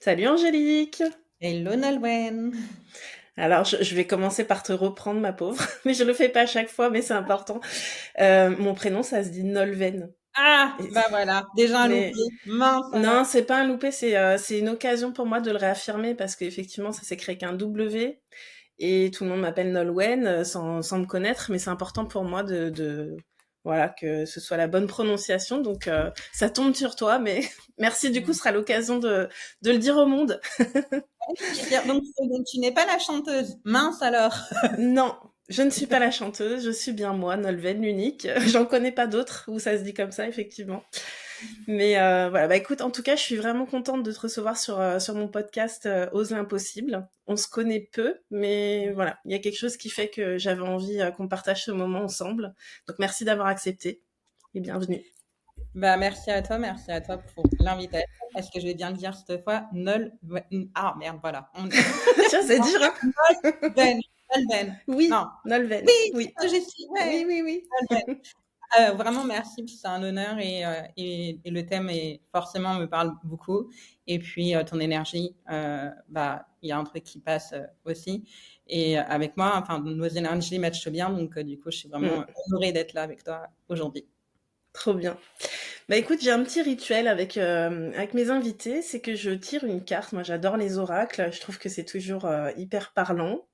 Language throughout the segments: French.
Salut Angélique. Hello Nolwenn. Alors, je vais commencer par te reprendre, ma pauvre, mais je le fais pas à chaque fois, mais c'est important. Mon prénom, ça se dit Nolwenn. Ah, Et- bah voilà, déjà un loupé. Mais Mince alors. non, c'est pas un loupé, c'est une occasion pour moi de le réaffirmer parce qu'effectivement, ça s'écrit avec un W et tout le monde m'appelle Nolwenn sans me connaître, mais c'est important pour moi voilà, que ce soit la bonne prononciation. Donc, ça tombe sur toi, mais merci. Du coup, ce sera l'occasion de le dire au monde. Plaisir. Donc tu n'es pas la chanteuse. Mince alors. Non, je ne suis pas la chanteuse, je suis bien moi, Nolwenn, l'unique. J'en connais pas d'autres où ça se dit comme ça, effectivement. Mais voilà, bah écoute, en tout cas, je suis vraiment contente de te recevoir sur mon podcast Ose l'impossible. On se connaît peu, mais voilà, il y a quelque chose qui fait que j'avais envie qu'on partage ce moment ensemble. Donc merci d'avoir accepté et bienvenue. Bah merci à toi pour l'invitation. Est-ce que je vais bien le dire cette fois? Ah merde, voilà. Tiens, c'est dur, hein? Nolwenn. Nolwenn. Oui, Non. Nolwenn, Oui, c'est oui. ça, j'ai su. Oui, Ouais. oui, oui. Nolwenn. Vraiment merci, c'est un honneur et le thème forcément me parle beaucoup. Et puis ton énergie, bah il y a un truc qui passe aussi. Et avec moi, enfin nos énergies matchent bien, donc du coup je suis vraiment Mm, honorée d'être là avec toi aujourd'hui. trop bien. Bah écoute, j'ai un petit rituel avec mes invités, c'est que je tire une carte. Moi, j'adore les oracles, je trouve que c'est toujours hyper parlant.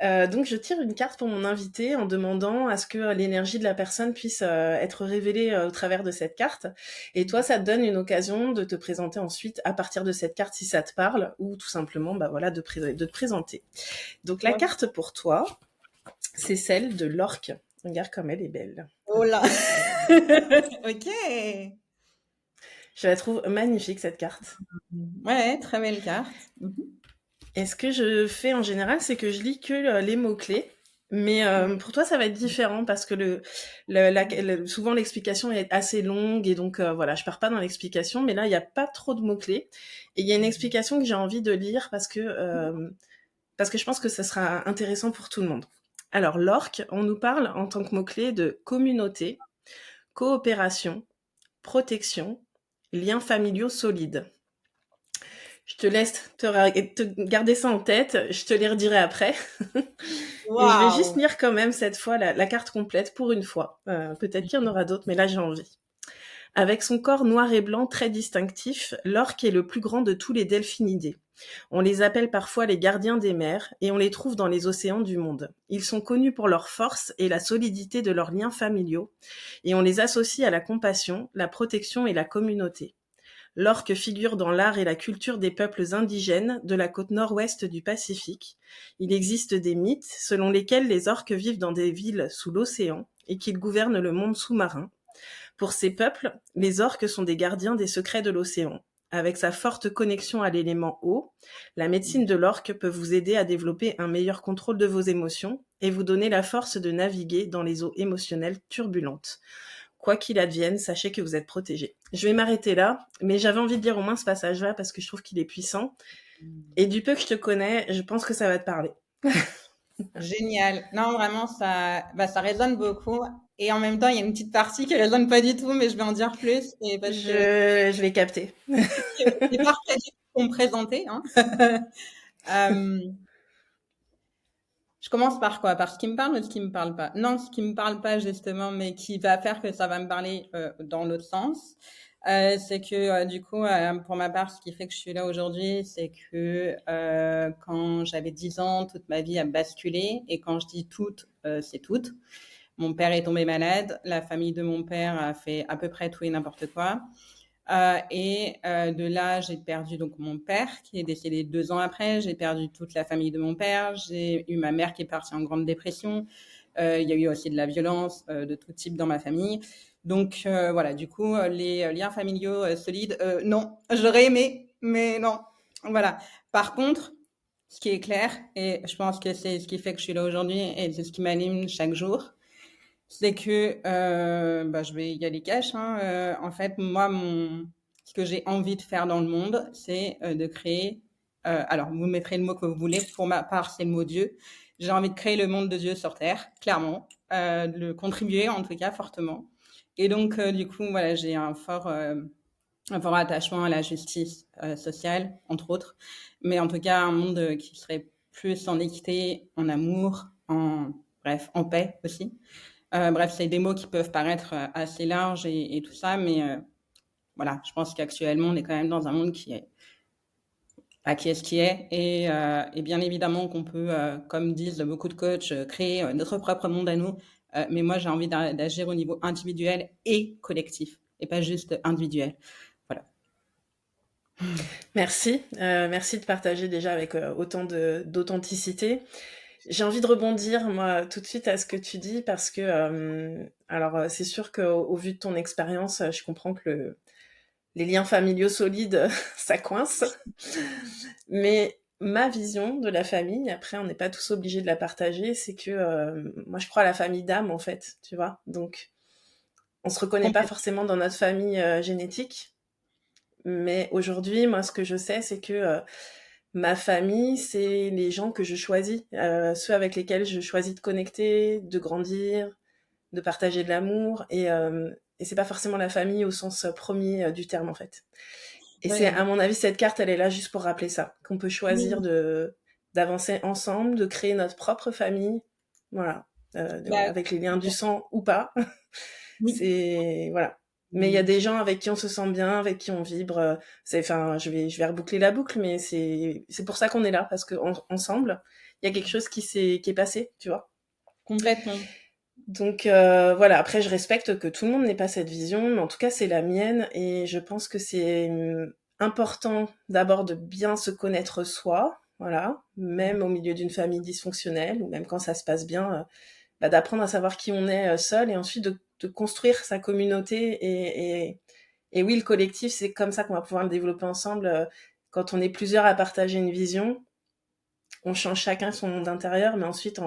Donc, je tire une carte pour mon invité en demandant à ce que l'énergie de la personne puisse être révélée au travers de cette carte. Et toi, ça te donne une occasion de te présenter ensuite à partir de cette carte si ça te parle, ou tout simplement, bah voilà, de te présenter. Donc, la Ouais. carte pour toi, c'est celle de l'orque. Regarde comme elle est belle. Oh là. Ok. Je la trouve magnifique cette carte. Ouais, très belle carte. Et ce que je fais en général, c'est que je lis que les mots-clés. Mais pour toi, ça va être différent parce que souvent l'explication est assez longue et donc voilà, je pars pas dans l'explication. Mais là, il n'y a pas trop de mots-clés et il y a une explication que j'ai envie de lire parce que je pense que ça sera intéressant pour tout le monde. Alors, l'orque, on nous parle en tant que mot-clé de communauté, coopération, protection, liens familiaux solides. Je te laisse te garder ça en tête, je te les redirai après. Et je vais juste Waouh. lire quand même cette fois la carte complète pour une fois. Peut-être qu'il y en aura d'autres, mais là j'ai envie. Avec son corps noir et blanc très distinctif, l'orque est le plus grand de tous les delphinidés. On les appelle parfois les gardiens des mers et on les trouve dans les océans du monde. Ils sont connus pour leur force et la solidité de leurs liens familiaux et on les associe à la compassion, la protection et la communauté. L'orque figure dans l'art et la culture des peuples indigènes de la côte nord-ouest du Pacifique. Il existe des mythes selon lesquels les orques vivent dans des villes sous l'océan et qu'ils gouvernent le monde sous-marin. Pour ces peuples, les orques sont des gardiens des secrets de l'océan. Avec sa forte connexion à l'élément eau, la médecine de l'orque peut vous aider à développer un meilleur contrôle de vos émotions et vous donner la force de naviguer dans les eaux émotionnelles turbulentes. Quoi qu'il advienne, sachez que vous êtes protégés. Je vais m'arrêter là, mais j'avais envie de lire au moins ce passage-là parce que je trouve qu'il est puissant. Et du peu que je te connais, je pense que ça va te parler. Génial. Non, vraiment, ça résonne beaucoup. Et en même temps, il y a une petite partie qui résonne pas du tout, mais je vais en dire plus. Et parce que Je vais capter. c'est parfait pour me présenter, hein. Euh, je commence par quoi? Par ce qui me parle ou ce qui me parle pas? Non, ce qui me parle pas justement, mais qui va faire que ça va me parler dans l'autre sens. C'est que du coup, pour ma part, ce qui fait que je suis là aujourd'hui, c'est que quand j'avais 10 ans, toute ma vie a basculé. Et quand je dis toute, c'est toute. Mon père est tombé malade. La famille de mon père a fait à peu près tout et n'importe quoi. De là, j'ai perdu donc mon père qui est décédé 2 ans après. J'ai perdu toute la famille de mon père. J'ai eu ma mère qui est partie en grande dépression. Il y a eu aussi de la violence de tout type dans ma famille. Donc voilà, du coup, les liens familiaux solides, non, j'aurais aimé, mais non. Voilà. Par contre, ce qui est clair, et je pense que c'est ce qui fait que je suis là aujourd'hui, et c'est ce qui m'anime chaque jour, c'est que bah, je vais y aller cash. Hein. En fait, moi, ce que j'ai envie de faire dans le monde, c'est de créer. Alors, vous mettrez le mot que vous voulez. Pour ma part, c'est le mot Dieu. J'ai envie de créer le monde de Dieu sur Terre, clairement, de le contribuer en tout cas fortement. Et donc, du coup, voilà, j'ai un fort un fort attachement à la justice sociale, entre autres. Mais en tout cas, un monde qui serait plus en équité, en amour, bref, en paix aussi. Bref, c'est des mots qui peuvent paraître assez larges et tout ça, mais voilà, je pense qu'actuellement, on est quand même dans un monde qui est ce qui est. Et bien évidemment qu'on peut, comme disent beaucoup de coachs, créer notre propre monde à nous. Mais moi, j'ai envie d'agir au niveau individuel et collectif, et pas juste individuel. Voilà. Merci, merci de partager déjà avec autant d'authenticité. J'ai envie de rebondir, moi, tout de suite à ce que tu dis, parce que, alors, c'est sûr qu'au vu de ton expérience, je comprends que les liens familiaux solides, ça coince. Mais ma vision de la famille, après, on n'est pas tous obligés de la partager, c'est que moi, je crois à la famille d'âme, en fait, tu vois. Donc, on se reconnaît pas Complètement. forcément dans notre famille génétique, mais aujourd'hui, moi, ce que je sais, c'est que ma famille, c'est les gens que je choisis, ceux avec lesquels je choisis de connecter, de grandir, de partager de l'amour, et c'est pas forcément la famille au sens premier du terme, en fait. Et c'est, Ouais. à mon avis, cette carte, elle est là juste pour rappeler ça, qu'on peut choisir Oui. d'avancer ensemble, de créer notre propre famille, voilà, Bah, avec les liens du sang ou pas. oui. C'est voilà. Mais il y a Mmh. des gens avec qui on se sent bien, avec qui on vibre. Enfin, je vais reboucler la boucle, mais c'est pour ça qu'on est là, parce que ensemble, il y a quelque chose qui est passé, tu vois. Complètement. Donc voilà. Après, je respecte que tout le monde n'ait pas cette vision, mais en tout cas, c'est la mienne, et je pense que c'est important d'abord de bien se connaître soi, voilà, même au milieu d'une famille dysfonctionnelle, ou même quand ça se passe bien, bah, d'apprendre à savoir qui on est seul, et ensuite de construire sa communauté, et oui, le collectif, c'est comme ça qu'on va pouvoir le développer ensemble. Quand on est plusieurs à partager une vision, on change chacun son monde intérieur, mais ensuite,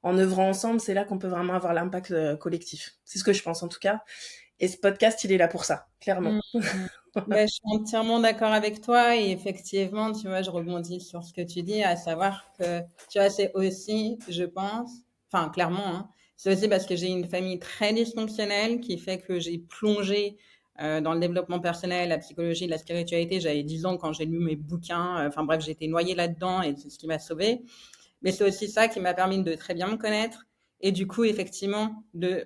en œuvrant ensemble, c'est là qu'on peut vraiment avoir l'impact collectif. C'est ce que je pense en tout cas. Et ce podcast, il est là pour ça, clairement. Mmh mh. Bah, je suis entièrement d'accord avec toi et effectivement, tu vois, je rebondis sur ce que tu dis, à savoir que, tu vois, c'est aussi, je pense, enfin, clairement, hein, c'est aussi parce que j'ai une famille très dysfonctionnelle qui fait que j'ai plongé dans le développement personnel, la psychologie, la spiritualité. J'avais 10 ans quand j'ai lu mes bouquins. Enfin bref, j'ai été noyée là-dedans et c'est ce qui m'a sauvée. Mais c'est aussi ça qui m'a permis de très bien me connaître. Et du coup, effectivement,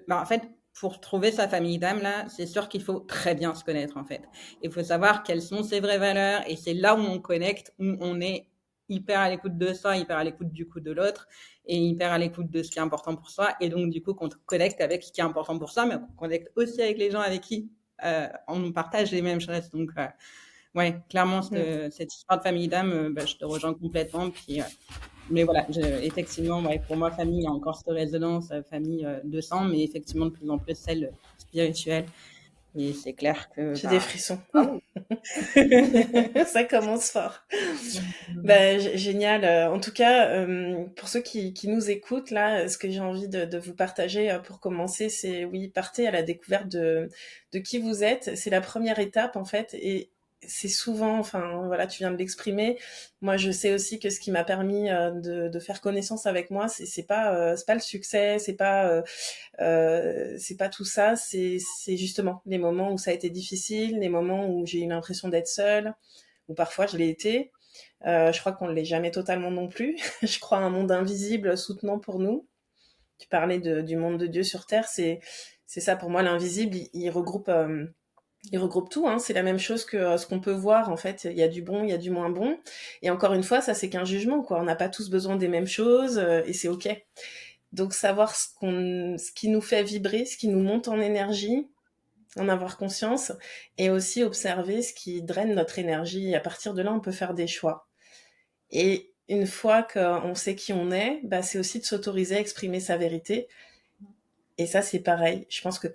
en fait, pour trouver sa famille d'âme, là, c'est sûr qu'il faut très bien se connaître, en fait. Il faut savoir quelles sont ses vraies valeurs. Et c'est là où on connecte, où on est hyper à l'écoute de soi, hyper à l'écoute du coup de l'autre, et hyper à l'écoute de ce qui est important pour soi. Et donc, du coup, qu'on connecte avec ce qui est important pour soi, mais qu'on connecte aussi avec les gens avec qui on partage les mêmes choses. Donc, ouais, clairement, Mm. cette histoire de famille d'âme, bah, je te rejoins complètement. Puis, mais voilà, effectivement, ouais, pour moi, famille, il y a encore cette résonance, famille de sang, mais effectivement, de plus en plus celle spirituelle. Et c'est clair que, J'ai des bah, frissons. waouh! Ça commence fort. Bah, génial. En tout cas, pour ceux qui nous écoutent, là, ce que j'ai envie de vous partager pour commencer, c'est oui, partez à la découverte de qui vous êtes. C'est la première étape, en fait. Et c'est souvent, enfin, voilà, tu viens de l'exprimer. Moi, je sais aussi que ce qui m'a permis de faire connaissance avec moi, c'est pas le succès, c'est pas tout ça. C'est justement les moments où ça a été difficile, les moments où j'ai eu l'impression d'être seule, ou parfois je l'ai été. Je crois qu'on ne l'est jamais totalement non plus. Je crois à un monde invisible soutenant pour nous. Tu parlais du monde de Dieu sur Terre, c'est ça pour moi, l'invisible, il regroupe tout, hein. C'est la même chose que ce qu'on peut voir, en fait. Il y a du bon, il y a du moins bon. Et encore une fois, ça, c'est qu'un jugement, quoi. On n'a pas tous besoin des mêmes choses, et c'est OK. Donc, savoir ce qui nous fait vibrer, ce qui nous monte en énergie, en avoir conscience, et aussi observer ce qui draine notre énergie. Et à partir de là, on peut faire des choix. Et une fois qu'on sait qui on est, bah, c'est aussi de s'autoriser à exprimer sa vérité. Et ça, c'est pareil. Je pense que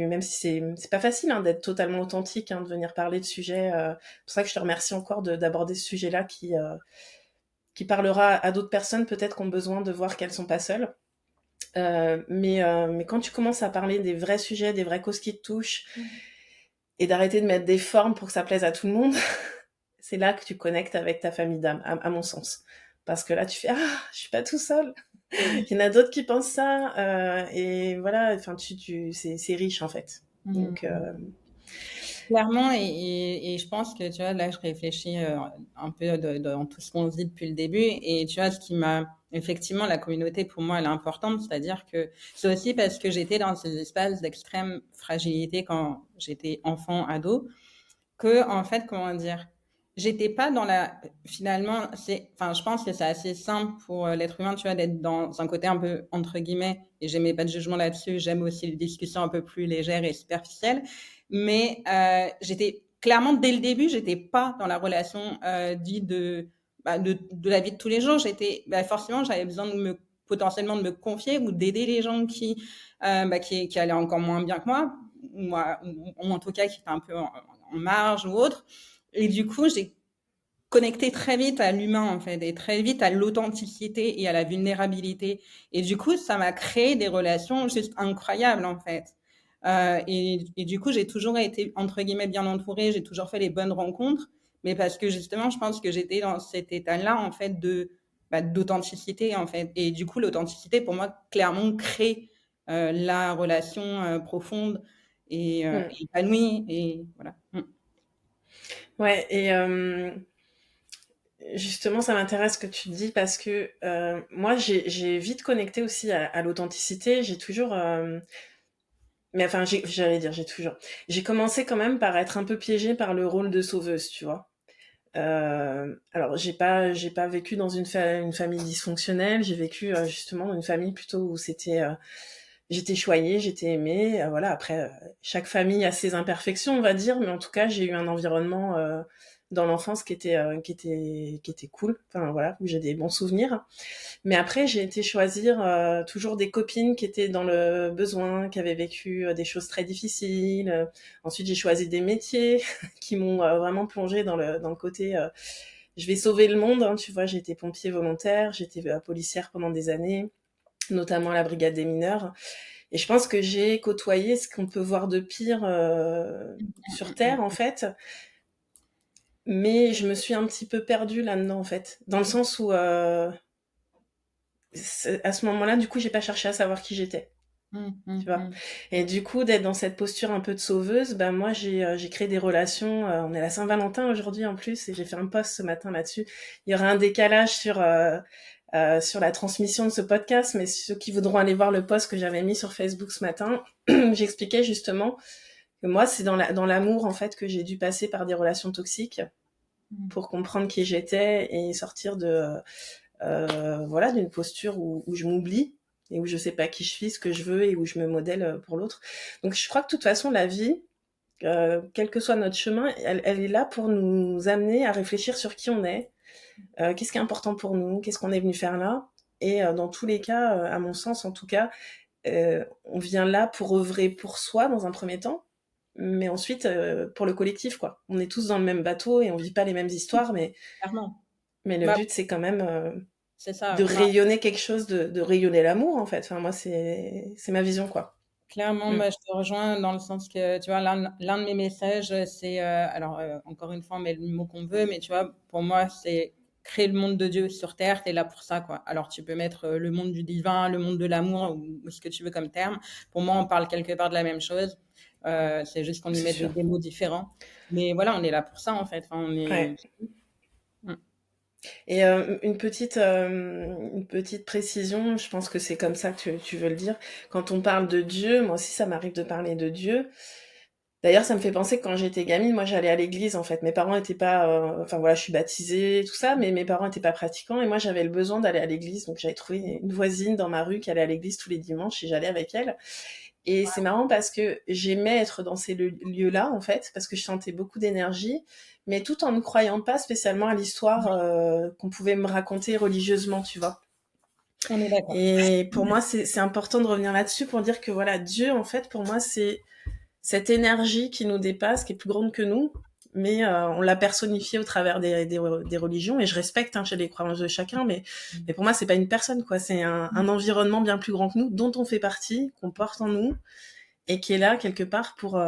même si c'est pas facile hein, d'être totalement authentique, hein, de venir parler de sujets. C'est pour ça que je te remercie encore d'aborder ce sujet-là qui parlera à d'autres personnes peut-être qui ont besoin de voir qu'elles sont pas seules. Mais quand tu commences à parler des vrais sujets, des vraies causes qui te touchent, et d'arrêter de mettre des formes pour que ça plaise à tout le monde, c'est là que tu connectes avec ta famille d'âme, à mon sens. Parce que là, tu fais je suis pas tout seul. Il y en a d'autres qui pensent ça, et voilà. Enfin, c'est riche en fait. Donc, Clairement, et je pense que, tu vois, là, je réfléchis un peu dans tout ce qu'on se dit depuis le début. Et tu vois, ce qui m'a. Effectivement, la communauté, pour moi, elle est importante. C'est-à-dire que c'est aussi parce que j'étais dans ces espaces d'extrême fragilité quand j'étais enfant, ado, que, en fait, comment dire, j'étais pas dans la. Finalement, enfin, je pense que c'est assez simple pour l'être humain, tu vois, d'être dans un côté un peu, entre guillemets, et j'aimais pas de jugement là-dessus, j'aime aussi les discussions un peu plus légères et superficielles, mais j'étais clairement, dès le début, j'étais pas dans la relation dite de la vie de tous les jours. Forcément, j'avais besoin potentiellement de me confier ou d'aider les gens qui allaient encore moins bien que moi, ou en tout cas qui étaient un peu en marge ou autre. Et du coup, j'ai connecté très vite à l'humain, en fait, et très vite à l'authenticité et à la vulnérabilité. Et du coup, ça m'a créé des relations juste incroyables, en fait. Et du coup, j'ai toujours été, entre guillemets, bien entourée, j'ai toujours fait les bonnes rencontres, mais parce que justement, je pense que j'étais dans cet état-là, en fait, d'authenticité, en fait. Et du coup, l'authenticité, pour moi, clairement, crée la relation profonde Mm. et épanouie, et voilà. Ouais, et justement, ça m'intéresse ce que tu dis parce que moi, j'ai vite connecté aussi à l'authenticité. J'ai toujours, mais enfin, j'allais dire, j'ai toujours. J'ai commencé quand même par être un peu piégée par le rôle de sauveuse, tu vois. Alors, j'ai pas vécu dans une famille dysfonctionnelle. J'ai vécu justement dans une famille plutôt où j'étais choyée, j'étais aimée. Voilà. Après, chaque famille a ses imperfections, on va dire, mais en tout cas, j'ai eu un environnement dans l'enfance qui était cool. Enfin voilà, où j'ai des bons souvenirs. Mais après, j'ai été choisir toujours des copines qui étaient dans le besoin, qui avaient vécu des choses très difficiles. Ensuite, j'ai choisi des métiers qui m'ont vraiment plongée dans le côté je vais sauver le monde. Hein, tu vois, j'ai été pompier volontaire, j'étais policière pendant des années, notamment à la brigade des mineurs. Et je pense que j'ai côtoyé ce qu'on peut voir de pire sur Terre, en fait. Mais je me suis un petit peu perdue là-dedans, en fait. Dans le sens où, à ce moment-là, du coup, j'ai pas cherché à savoir qui j'étais. Tu vois. Et du coup, d'être dans cette posture un peu de sauveuse, ben moi j'ai créé des relations. On est à la Saint-Valentin aujourd'hui en plus, et j'ai fait un post ce matin là-dessus. Il y aura un décalage sur la transmission de ce podcast, mais ceux qui voudront aller voir le post que j'avais mis sur Facebook ce matin, j'expliquais justement que moi c'est dans l'amour en fait que j'ai dû passer par des relations toxiques pour comprendre qui j'étais et sortir de voilà d'une posture où je m'oublie et où je sais pas qui je suis, ce que je veux et où je me modèle pour l'autre. Donc je crois que de toute façon la vie, quel que soit notre chemin, elle est là pour nous amener à réfléchir sur qui on est, qu'est-ce qui est important pour nous, qu'est-ce qu'on est venu faire là. Et dans tous les cas, à mon sens en tout cas, on vient là pour œuvrer pour soi dans un premier temps, mais ensuite pour le collectif quoi. On est tous dans le même bateau et on vit pas les mêmes histoires, Clairement. mais le Bah, but c'est quand même c'est ça. de Bah, rayonner quelque chose, de rayonner l'amour en fait. Enfin moi c'est ma vision quoi. clairement, Mm. bah, je te rejoins dans le sens que, tu vois, l'un de mes messages, c'est, alors, encore une fois, on met le mot qu'on veut, mais tu vois, pour moi, c'est créer le monde de Dieu sur Terre, t'es là pour ça, quoi. Alors, tu peux mettre le monde du divin, le monde de l'amour, ou ce que tu veux comme terme. Pour moi, on parle quelque part de la même chose. C'est juste qu'on y C'est met sûr. des mots différents. Mais voilà, on est là pour ça, en fait. Enfin, Ouais. Mm. Et une petite précision, je pense que c'est comme ça que tu veux le dire. Quand on parle de Dieu, moi aussi ça m'arrive de parler de Dieu. D'ailleurs, ça me fait penser que quand j'étais gamine, moi j'allais à l'église en fait. Mes parents étaient pas, enfin voilà, je suis baptisée, tout ça, mais mes parents étaient pas pratiquants et moi j'avais le besoin d'aller à l'église. Donc j'avais trouvé une voisine dans ma rue qui allait à l'église tous les dimanches et j'allais avec elle. Et c'est marrant parce que j'aimais être dans ces lieux-là, en fait, parce que je sentais beaucoup d'énergie, mais tout en ne croyant pas spécialement à l'histoire qu'on pouvait me raconter religieusement, tu vois. On est d'accord. Et pour moi, c'est important de revenir là-dessus pour dire que voilà, Dieu, en fait, pour moi, c'est cette énergie qui nous dépasse, qui est plus grande que nous, mais on l'a personnifiée au travers des religions. Et je respecte chez les croyances de chacun, mais pour moi, c'est pas une personne, quoi. C'est un environnement bien plus grand que nous, dont on fait partie, qu'on porte en nous, et qui est là quelque part pour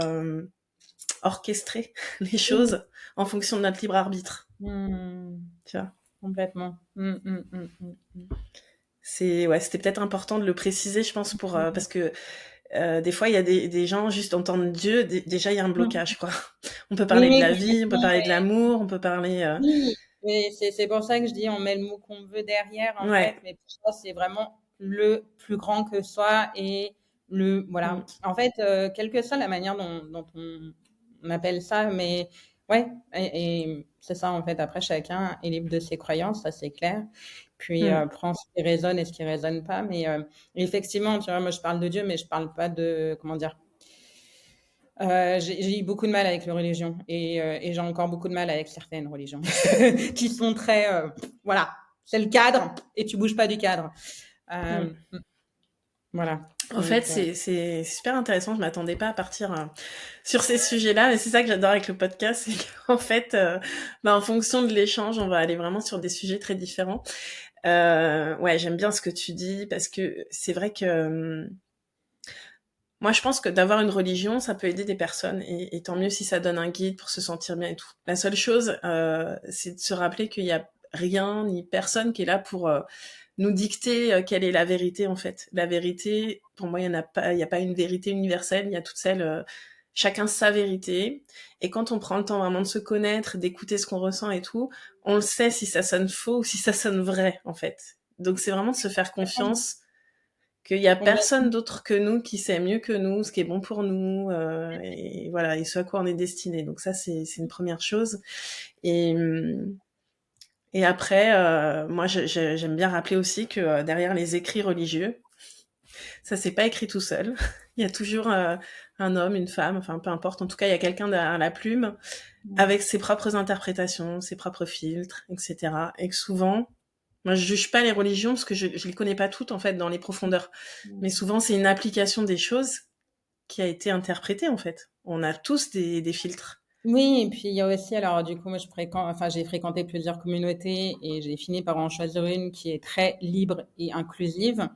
orchestrer les Oui. choses en fonction de notre libre arbitre. Mm. Tu vois. Complètement. C'est ouais, c'était peut-être important de le préciser, je pense, pour parce que Des fois, il y a des gens, juste entendre Dieu, déjà, il y a un blocage, quoi. On peut Oui, parler de oui, la vie, on peut complètement. parler de l'amour, on peut parler... Oui, mais c'est pour ça que je dis on met le mot qu'on veut derrière, en fait, Ouais. mais pour ça, c'est vraiment le plus grand que soi et le, Mm. voilà. En fait, quelle que soit la manière dont on appelle ça, mais ouais, et c'est ça, en fait. Après, chacun est libre de ses croyances, ça c'est clair. Puis, Mm. prend ce qui résonne et ce qui résonne pas. Mais effectivement, tu vois, moi, je parle de Dieu, mais je parle pas de, comment dire, j'ai eu beaucoup de mal avec les religions et j'ai encore beaucoup de mal avec certaines religions qui sont très, voilà, c'est le cadre et tu bouges pas du cadre. Mm. Euh, voilà. En Donc, fait, c'est super intéressant. Je m'attendais pas à partir sur ces sujets-là, mais c'est ça que j'adore avec le podcast, c'est qu'en fait, en fonction de l'échange, on va aller vraiment sur des sujets très différents. Ouais, j'aime bien ce que tu dis parce que c'est vrai que moi, je pense que d'avoir une religion, ça peut aider des personnes et tant mieux si ça donne un guide pour se sentir bien et tout. La seule chose, c'est de se rappeler qu'il y a rien ni personne qui est là pour nous dicter quelle est la vérité en fait. La vérité, pour moi, il y a pas une vérité universelle, il y a toutes celles, chacun sa vérité. Et quand on prend le temps vraiment de se connaître, d'écouter ce qu'on ressent et tout, on le sait si ça sonne faux ou si ça sonne vrai en fait. Donc c'est vraiment de se faire confiance qu'il y a personne d'autre que nous qui sait mieux que nous ce qui est bon pour nous et voilà et ce à quoi on est destiné. Donc ça c'est une première chose. Et et après, moi, j'aime bien rappeler aussi que derrière les écrits religieux, ça s'est pas écrit tout seul. Il y a toujours un homme, une femme, enfin peu importe. En tout cas, il y a quelqu'un derrière la plume avec ses propres interprétations, ses propres filtres, etc. Et que souvent, moi, je juge pas les religions parce que je les connais pas toutes en fait dans les profondeurs. Mais souvent, c'est une application des choses qui a été interprétée en fait. On a tous des filtres. oui, et puis il y a aussi, alors du coup, moi, enfin, j'ai fréquenté plusieurs communautés et j'ai fini par en choisir une qui est très libre et inclusive.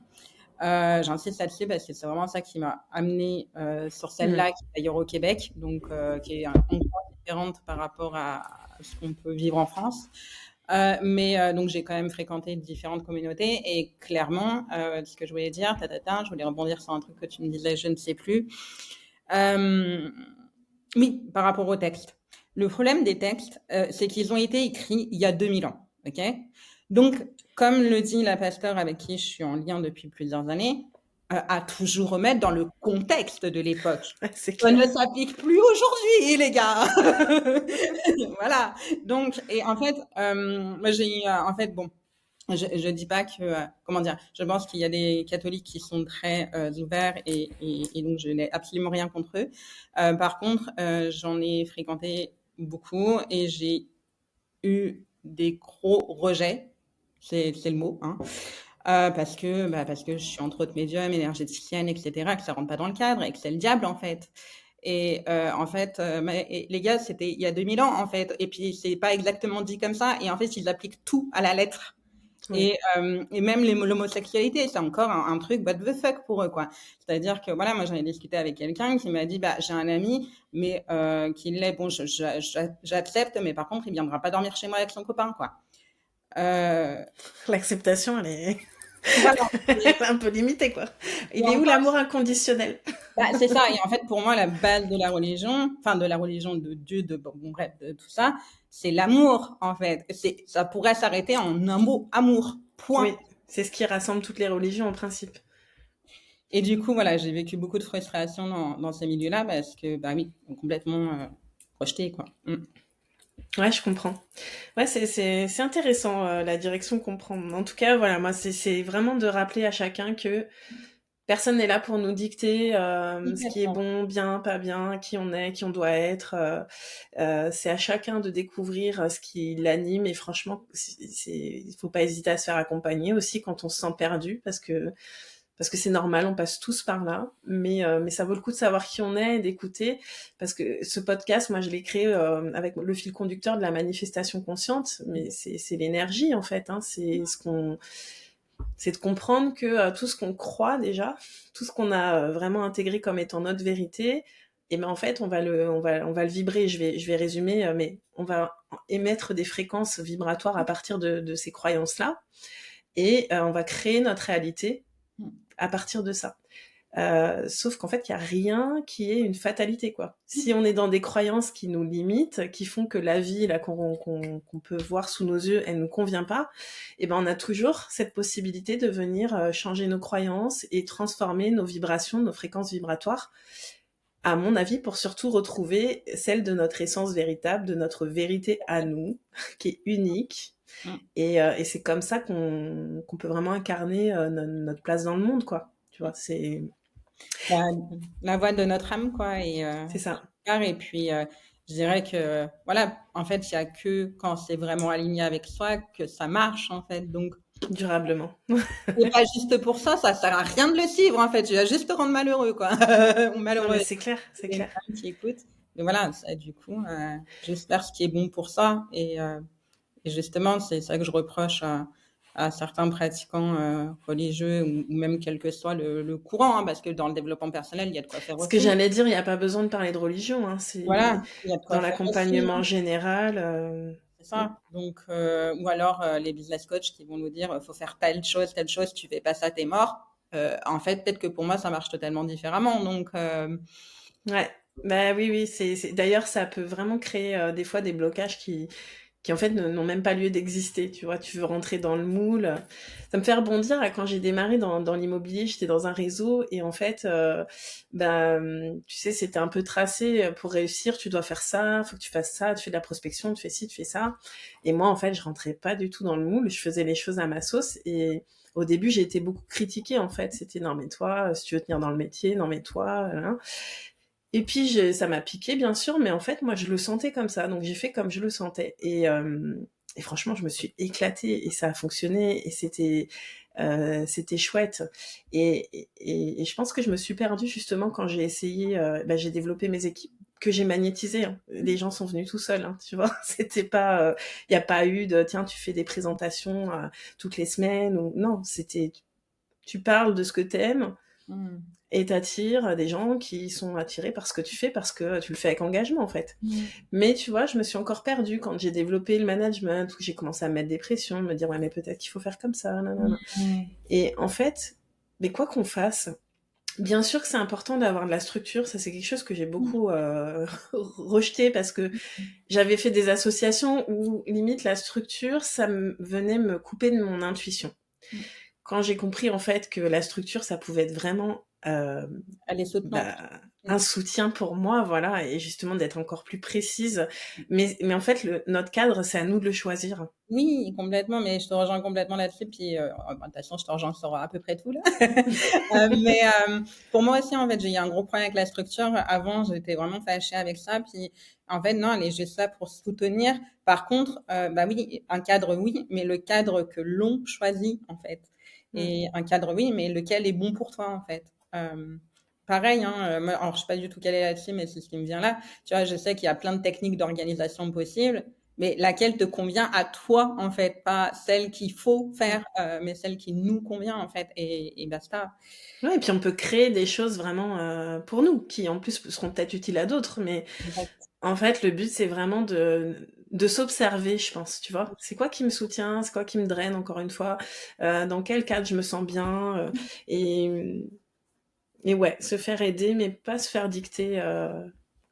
J'insiste là-dessus parce que c'est vraiment ça qui m'a amenée sur Hmm. celle-là, qui est d'ailleurs au Québec, donc qui est encore différente par rapport à ce qu'on peut vivre en France. Mais donc j'ai quand même fréquenté différentes communautés et clairement, ce que je voulais dire, je voulais rebondir sur un truc que tu me disais, je ne sais plus. Euh, oui, par rapport au texte. Le problème des textes, c'est qu'ils ont été écrits il y a 2000 ans. Ok. Donc, comme le dit la pasteure avec qui je suis en lien depuis plusieurs années, à toujours remettre dans le contexte de l'époque. Ouais, c'est Ça clair. ne s'applique plus aujourd'hui, les gars. Voilà. Donc, et en fait, moi j'ai eu, en fait, bon, je dis pas que, comment dire, je pense qu'il y a des catholiques qui sont très ouverts et donc je n'ai absolument rien contre eux. Par contre, j'en ai fréquenté beaucoup et j'ai eu des gros rejets, c'est le mot, hein, parce que je suis entre autres médium, énergéticienne, etc., que ça rentre pas dans le cadre et que c'est le diable en fait. Et en fait, les gars, c'était il y a 2000 ans en fait, et puis c'est pas exactement dit comme ça. Et en fait, ils appliquent tout à la lettre. Oui. Et même l'homosexualité, c'est encore un truc what the fuck pour eux, quoi. C'est-à-dire que, voilà, moi, j'en ai discuté avec quelqu'un qui m'a dit, bah, j'ai un ami, mais qui l'est, bon, j'accepte, mais par contre, il viendra pas dormir chez moi avec son copain, quoi. Euh, L'acceptation, elle est... voilà. elle est un peu limitée, quoi. Et Il est où encore, l'amour inconditionnel? bah, c'est ça. Et en fait, pour moi, la base de la religion, enfin, de la religion de Dieu, bon, bref, de tout ça, c'est l'amour, en fait. Ça pourrait s'arrêter en un mot, amour. Oui, Point. c'est ce qui rassemble toutes les religions en principe. Et du coup, voilà, j'ai vécu beaucoup de frustration dans ces milieux-là parce que, bah oui, complètement projeté, quoi. Mm. Ouais, je comprends. Ouais, c'est intéressant la direction qu'on prend. En tout cas, voilà, moi, c'est vraiment de rappeler à chacun que personne n'est là pour nous dicter ce qui est Complètement. bon, bien, pas bien, qui on est, qui on doit être. C'est à chacun de découvrir ce qui l'anime et franchement, il faut pas hésiter à se faire accompagner aussi quand on se sent perdu parce que c'est normal, on passe tous par là, mais ça vaut le coup de savoir qui on est et d'écouter, parce que ce podcast, moi je l'ai créé avec le fil conducteur de la manifestation consciente, mais c'est l'énergie en fait, hein, c'est de comprendre que tout ce qu'on croit déjà, tout ce qu'on a vraiment intégré comme étant notre vérité, et ben en fait on va le vibrer. Je vais résumer, mais on va émettre des fréquences vibratoires à partir de ces croyances là, et on va créer notre réalité à partir de ça. Sauf qu'en fait, il y a rien qui est une fatalité, quoi. Si on est dans des croyances qui nous limitent, qui font que la vie là qu'on peut voir sous nos yeux, elle nous convient pas, et ben on a toujours cette possibilité de venir changer nos croyances et transformer nos vibrations, nos fréquences vibratoires, à mon avis, pour surtout retrouver celle de notre essence véritable, de notre vérité à nous, qui est unique. Mm. Et c'est comme ça qu'on peut vraiment incarner notre place dans le monde, quoi. Tu vois, La, la voix de notre âme, quoi. c'est ça, Et puis, je dirais que, voilà, en fait, il n'y a que quand c'est vraiment aligné avec soi que ça marche, en fait. Donc, durablement. c'est pas juste pour ça, ça sert à rien de le suivre, en fait. Tu vas juste te rendre malheureux, quoi. Ou Non, malheureux. mais c'est clair, c'est Il y a une clair. femme qui écoute. Mais voilà, ça, du coup, juste faire ce qui est bon pour ça. Et justement, c'est ça que je reproche à certains pratiquants religieux ou même quel que soit le courant, hein, parce que dans le développement personnel, il y a de quoi faire Ce que aussi. j'allais dire, il n'y a pas besoin de parler de religion, hein, Voilà, c'est il y a de quoi dans faire aussi, l'accompagnement hein, général. c'est ça. Donc, ou alors les business coachs qui vont nous dire, faut faire telle chose, tu fais pas ça, t'es mort. En fait, peut-être que pour moi, ça marche totalement différemment. Donc, Ouais, bah oui, oui, d'ailleurs, ça peut vraiment créer des fois des blocages qui en fait n'ont même pas lieu d'exister, tu vois, tu veux rentrer dans le moule. Ça me fait rebondir à quand j'ai démarré dans l'immobilier, j'étais dans un réseau et en fait, tu sais, c'était un peu tracé pour réussir, tu dois faire ça, faut que tu fasses ça, tu fais de la prospection, tu fais ci, tu fais ça. Et moi, en fait, je rentrais pas du tout dans le moule, je faisais les choses à ma sauce et au début, j'ai été beaucoup critiquée en fait. C'était non mais toi, si tu veux tenir dans le métier, non mais toi, hein. Et puis ça m'a piqué bien sûr, mais en fait moi je le sentais comme ça, donc j'ai fait comme je le sentais. Et franchement je me suis éclatée et ça a fonctionné et c'était chouette. Et je pense que je me suis perdue justement quand j'ai essayé, j'ai développé mes équipes que j'ai magnétisées. Hein. Les gens sont venus tout seuls, hein, tu vois. C'était pas, il y a pas eu de tiens tu fais des présentations toutes les semaines ou non. C'était tu parles de ce que t'aimes hmm, et t'attires des gens qui sont attirés par ce que tu fais parce que tu le fais avec engagement en fait. hmm, Mais tu vois, je me suis encore perdue quand j'ai développé le management, où j'ai commencé à mettre des pressions, me dire ouais mais peut-être qu'il faut faire comme ça, nanana. hmm, Et en fait, mais quoi qu'on fasse, bien sûr que c'est important d'avoir de la structure, ça c'est quelque chose que j'ai beaucoup rejeté parce que j'avais fait des associations où limite la structure, venait me couper de mon intuition. hmm. Quand j'ai compris en fait que la structure, ça pouvait être vraiment Elle est soutenante. bah, Hmm. un soutien pour moi, voilà, et justement d'être encore plus précise. Mais en fait, notre cadre, c'est à nous de le choisir. Oui, complètement, mais je te rejoins complètement là-dessus. Puis, de toute façon, je te rejoins sur à peu près tout là. Mais pour moi aussi, en fait, j'ai eu un gros problème avec la structure. Avant, j'étais vraiment fâchée avec ça. Puis, en fait, non, elle est juste là pour soutenir. Par contre, bah oui, un cadre, oui, mais le cadre que l'on choisit, en fait. Mm. Et un cadre, oui, mais lequel est bon pour toi, en fait. Pareil, hein, alors je sais pas du tout quelle est là-dessus, mais c'est ce qui me vient là. Tu vois, je sais qu'il y a plein de techniques d'organisation possibles, mais laquelle te convient à toi, en fait, pas celle qu'il faut Mm. faire, mais celle qui nous convient, en fait, et basta. Ouais, et puis on peut créer des choses vraiment pour nous, qui en plus seront peut-être utiles à d'autres, mais Exact. en fait, le but, c'est vraiment de s'observer, je pense, tu vois. C'est quoi qui me soutient, c'est quoi qui me draine, encore une fois, dans quel cadre je me sens bien, et, et ouais, se faire aider, mais pas se faire dicter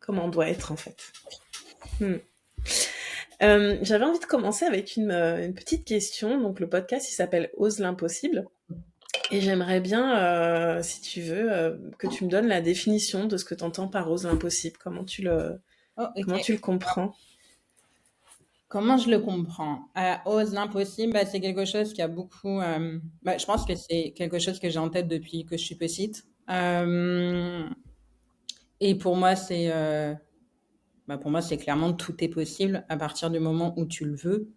comment on doit être, en fait. Hmm. J'avais envie de commencer avec une petite question. Donc, le podcast, il s'appelle Ose l'impossible. Et j'aimerais bien, si tu veux, que tu me donnes la définition de ce que tu entends par ose l'impossible. Oh, Comment ok. tu le comprends? Comment je le comprends? Ose l'impossible, bah, c'est quelque chose qui a beaucoup. Bah, je pense que c'est quelque chose que j'ai en tête depuis que je suis petite. Et pour moi, c'est clairement tout est possible à partir du moment où tu le veux.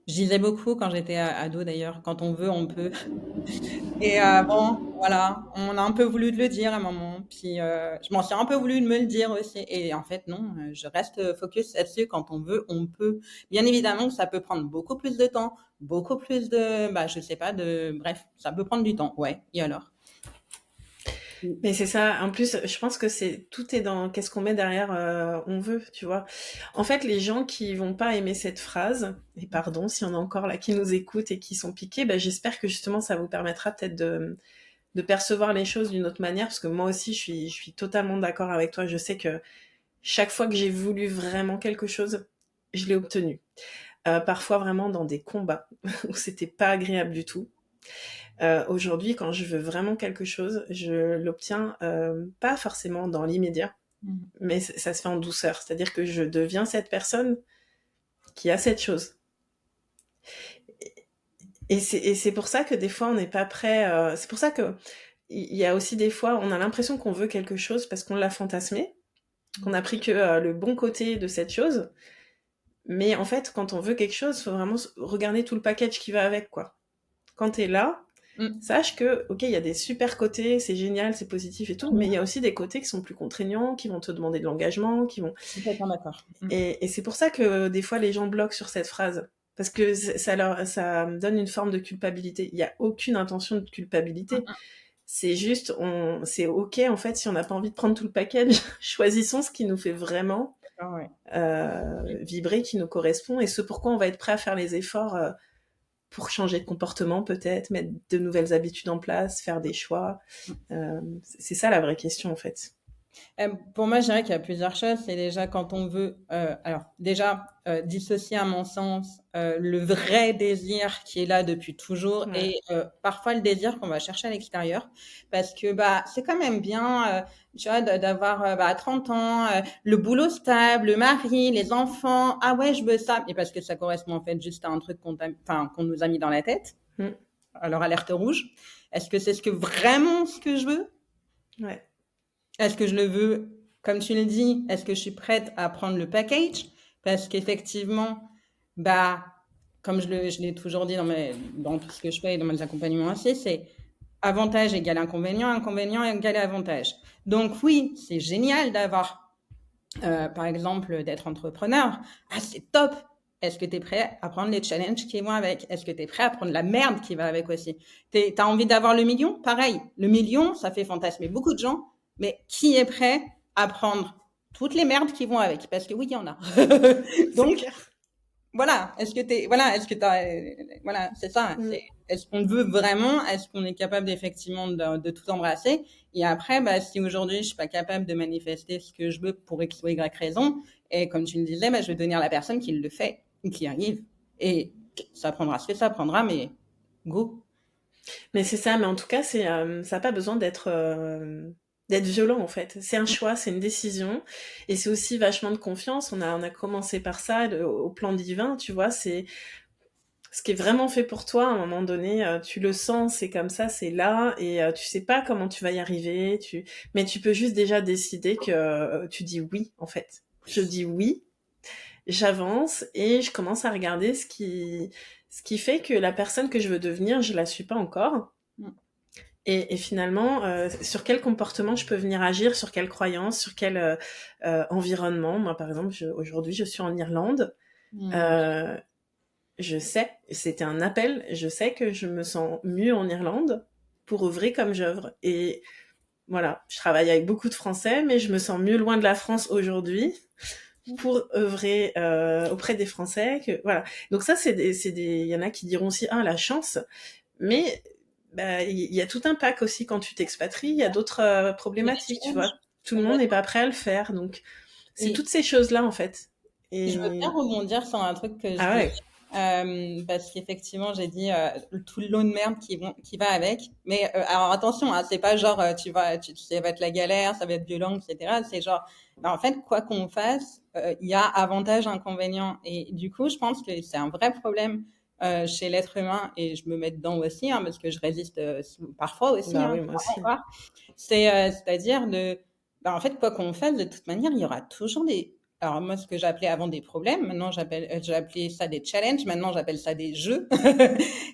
Je disais beaucoup quand j'étais ado d'ailleurs, quand on veut, on peut. Et bon, voilà, on a un peu voulu de le dire à un moment, puis je m'en suis un peu voulu de me le dire aussi. Et en fait, non, je reste focus là-dessus. Quand on veut, on peut. Bien évidemment, ça peut prendre beaucoup plus de temps, beaucoup plus de, bah, je sais pas, bref, ça peut prendre du temps. Ouais. Et alors? Mais c'est ça. En plus, je pense que tout est dans qu'est-ce qu'on met derrière on veut, tu vois. En fait, les gens qui vont pas aimer cette phrase, et pardon s'il y en a encore là qui nous écoutent et qui sont piqués, ben, j'espère que justement ça vous permettra peut-être de percevoir les choses d'une autre manière, parce que moi aussi, je suis totalement d'accord avec toi. Je sais que chaque fois que j'ai voulu vraiment quelque chose, je l'ai obtenu. Parfois vraiment dans des combats où c'était pas agréable du tout. Aujourd'hui, quand je veux vraiment quelque chose, je l'obtiens pas forcément dans l'immédiat, mais ça se fait en douceur. C'est-à-dire que je deviens cette personne qui a cette chose. Et c'est pour ça que des fois, on n'est pas prêt. C'est pour ça que il y a aussi des fois, on a l'impression qu'on veut quelque chose parce qu'on l'a fantasmé, qu'on a pris que le bon côté de cette chose. Mais en fait, quand on veut quelque chose, faut vraiment regarder tout le package qui va avec, quoi. Quand t'es là, sache que, ok, il y a des super côtés, c'est génial, c'est positif et tout, mais il y a aussi des côtés qui sont plus contraignants, qui vont te demander de l'engagement, qui vont... Complètement d'accord. Et c'est pour ça que des fois les gens bloquent sur cette phrase. Parce que ça donne une forme de culpabilité. Il n'y a aucune intention de culpabilité. C'est juste, c'est ok en fait si on n'a pas envie de prendre tout le package. Choisissons ce qui nous fait vraiment vibrer, qui nous correspond et ce pourquoi on va être prêt à faire les efforts pour changer de comportement peut-être, mettre de nouvelles habitudes en place, faire des choix. C'est ça la vraie question en fait. Pour moi, je dirais qu'il y a plusieurs choses. C'est déjà quand on veut, dissocier à mon sens le vrai désir qui est là depuis toujours et parfois le désir qu'on va chercher à l'extérieur, parce que c'est quand même bien, tu vois, d'avoir à 30 ans le boulot stable, le mari, les enfants. Ah ouais, je veux ça, et parce que ça correspond en fait juste à un truc qu'on nous a mis dans la tête. Alors alerte rouge. Est-ce que c'est vraiment ce que je veux? Ouais. Est-ce que je le veux, comme tu le dis, est-ce que je suis prête à prendre le package? Parce qu'effectivement, comme je l'ai toujours dit dans tout ce que je fais et dans mes accompagnements aussi, c'est avantage égale inconvénient, inconvénient égale avantage. Donc oui, c'est génial d'avoir, par exemple, d'être entrepreneur. Ah, c'est top! Est-ce que tu es prêt à prendre les challenges qui vont avec? Est-ce que tu es prêt à prendre la merde qui va avec aussi? T'as envie d'avoir le million? Pareil, le million, ça fait fantasmer beaucoup de gens. Mais qui est prêt à prendre toutes les merdes qui vont avec? Parce que oui, il y en a. Donc, voilà. Est-ce que voilà, c'est ça. Est-ce qu'on veut vraiment? Est-ce qu'on est capable effectivement de tout embrasser? Et après, si aujourd'hui je suis pas capable de manifester ce que je veux pour X ou Y raison, et comme tu le disais, je vais devenir la personne qui le fait ou qui arrive. Et ça prendra ce que ça prendra, mais go. Mais c'est ça. Mais en tout cas, ça n'a pas besoin d'être violent en fait. C'est un choix, c'est une décision et c'est aussi vachement de confiance. On a commencé par ça au plan divin, tu vois, c'est ce qui est vraiment fait pour toi à un moment donné, tu le sens, c'est comme ça, c'est là et tu sais pas comment tu vas y arriver, mais tu peux juste déjà décider que tu dis oui en fait. Je dis oui, j'avance et je commence à regarder ce qui fait que la personne que je veux devenir, je la suis pas encore. Et finalement, sur quel comportement je peux venir agir, sur quelle croyance, sur quel environnement. Moi, par exemple, aujourd'hui, je suis en Irlande. Je sais, c'était un appel, je sais que je me sens mieux en Irlande pour œuvrer comme j'œuvre. Et voilà, je travaille avec beaucoup de Français, mais je me sens mieux loin de la France aujourd'hui pour œuvrer auprès des Français. Voilà. Donc ça, il y en a qui diront aussi, la chance. Mais il y a tout un pack aussi quand tu t'expatries, il y a d'autres problématiques, tu vois. Tout le monde n'est pas prêt à le faire, donc c'est toutes ces choses-là en fait. Et... Je veux bien rebondir sur un truc que je dis, parce qu'effectivement j'ai dit tout le lot de merde qui va avec. Mais alors attention, hein, c'est pas genre ça va être la galère, ça va être violent, etc. C'est genre, en fait, quoi qu'on fasse, il y a avantage, inconvénient. Et du coup, je pense que c'est un vrai problème chez l'être humain, et je me mets dedans aussi, hein, parce que je résiste parfois aussi. Oui, moi aussi. C'est-à-dire en fait, quoi qu'on fasse, de toute manière, il y aura toujours alors moi, ce que j'appelais avant des problèmes, maintenant j'appelais ça des challenges, maintenant j'appelle ça des jeux.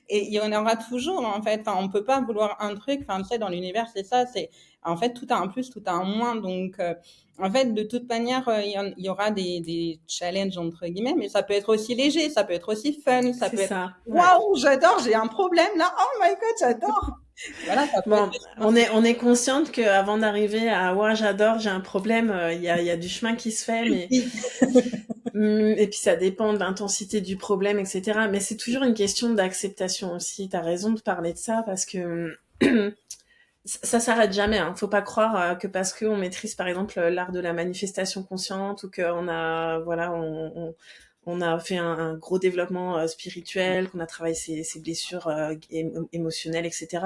Et il y en aura toujours, en fait. Enfin, on peut pas vouloir un truc, tu sais, dans l'univers, c'est ça, c'est, en fait, tout a un plus, tout a un moins. Donc, en fait, de toute manière, il y aura des challenges, entre guillemets, mais ça peut être aussi léger, ça peut être aussi fun, ça peut être, waouh, j'adore, j'ai un problème là, oh my god, j'adore. Voilà, on est consciente qu'avant d'arriver à j'adore, j'ai un problème, il y a du chemin qui se fait, mais et puis ça dépend de l'intensité du problème, etc. Mais c'est toujours une question d'acceptation aussi. T'as raison de parler de ça parce que Ça s'arrête jamais, hein. Faut pas croire que parce qu'on maîtrise par exemple l'art de la manifestation consciente ou qu'on a voilà on a fait un gros développement spirituel, qu'on a travaillé ses blessures émotionnelles, etc.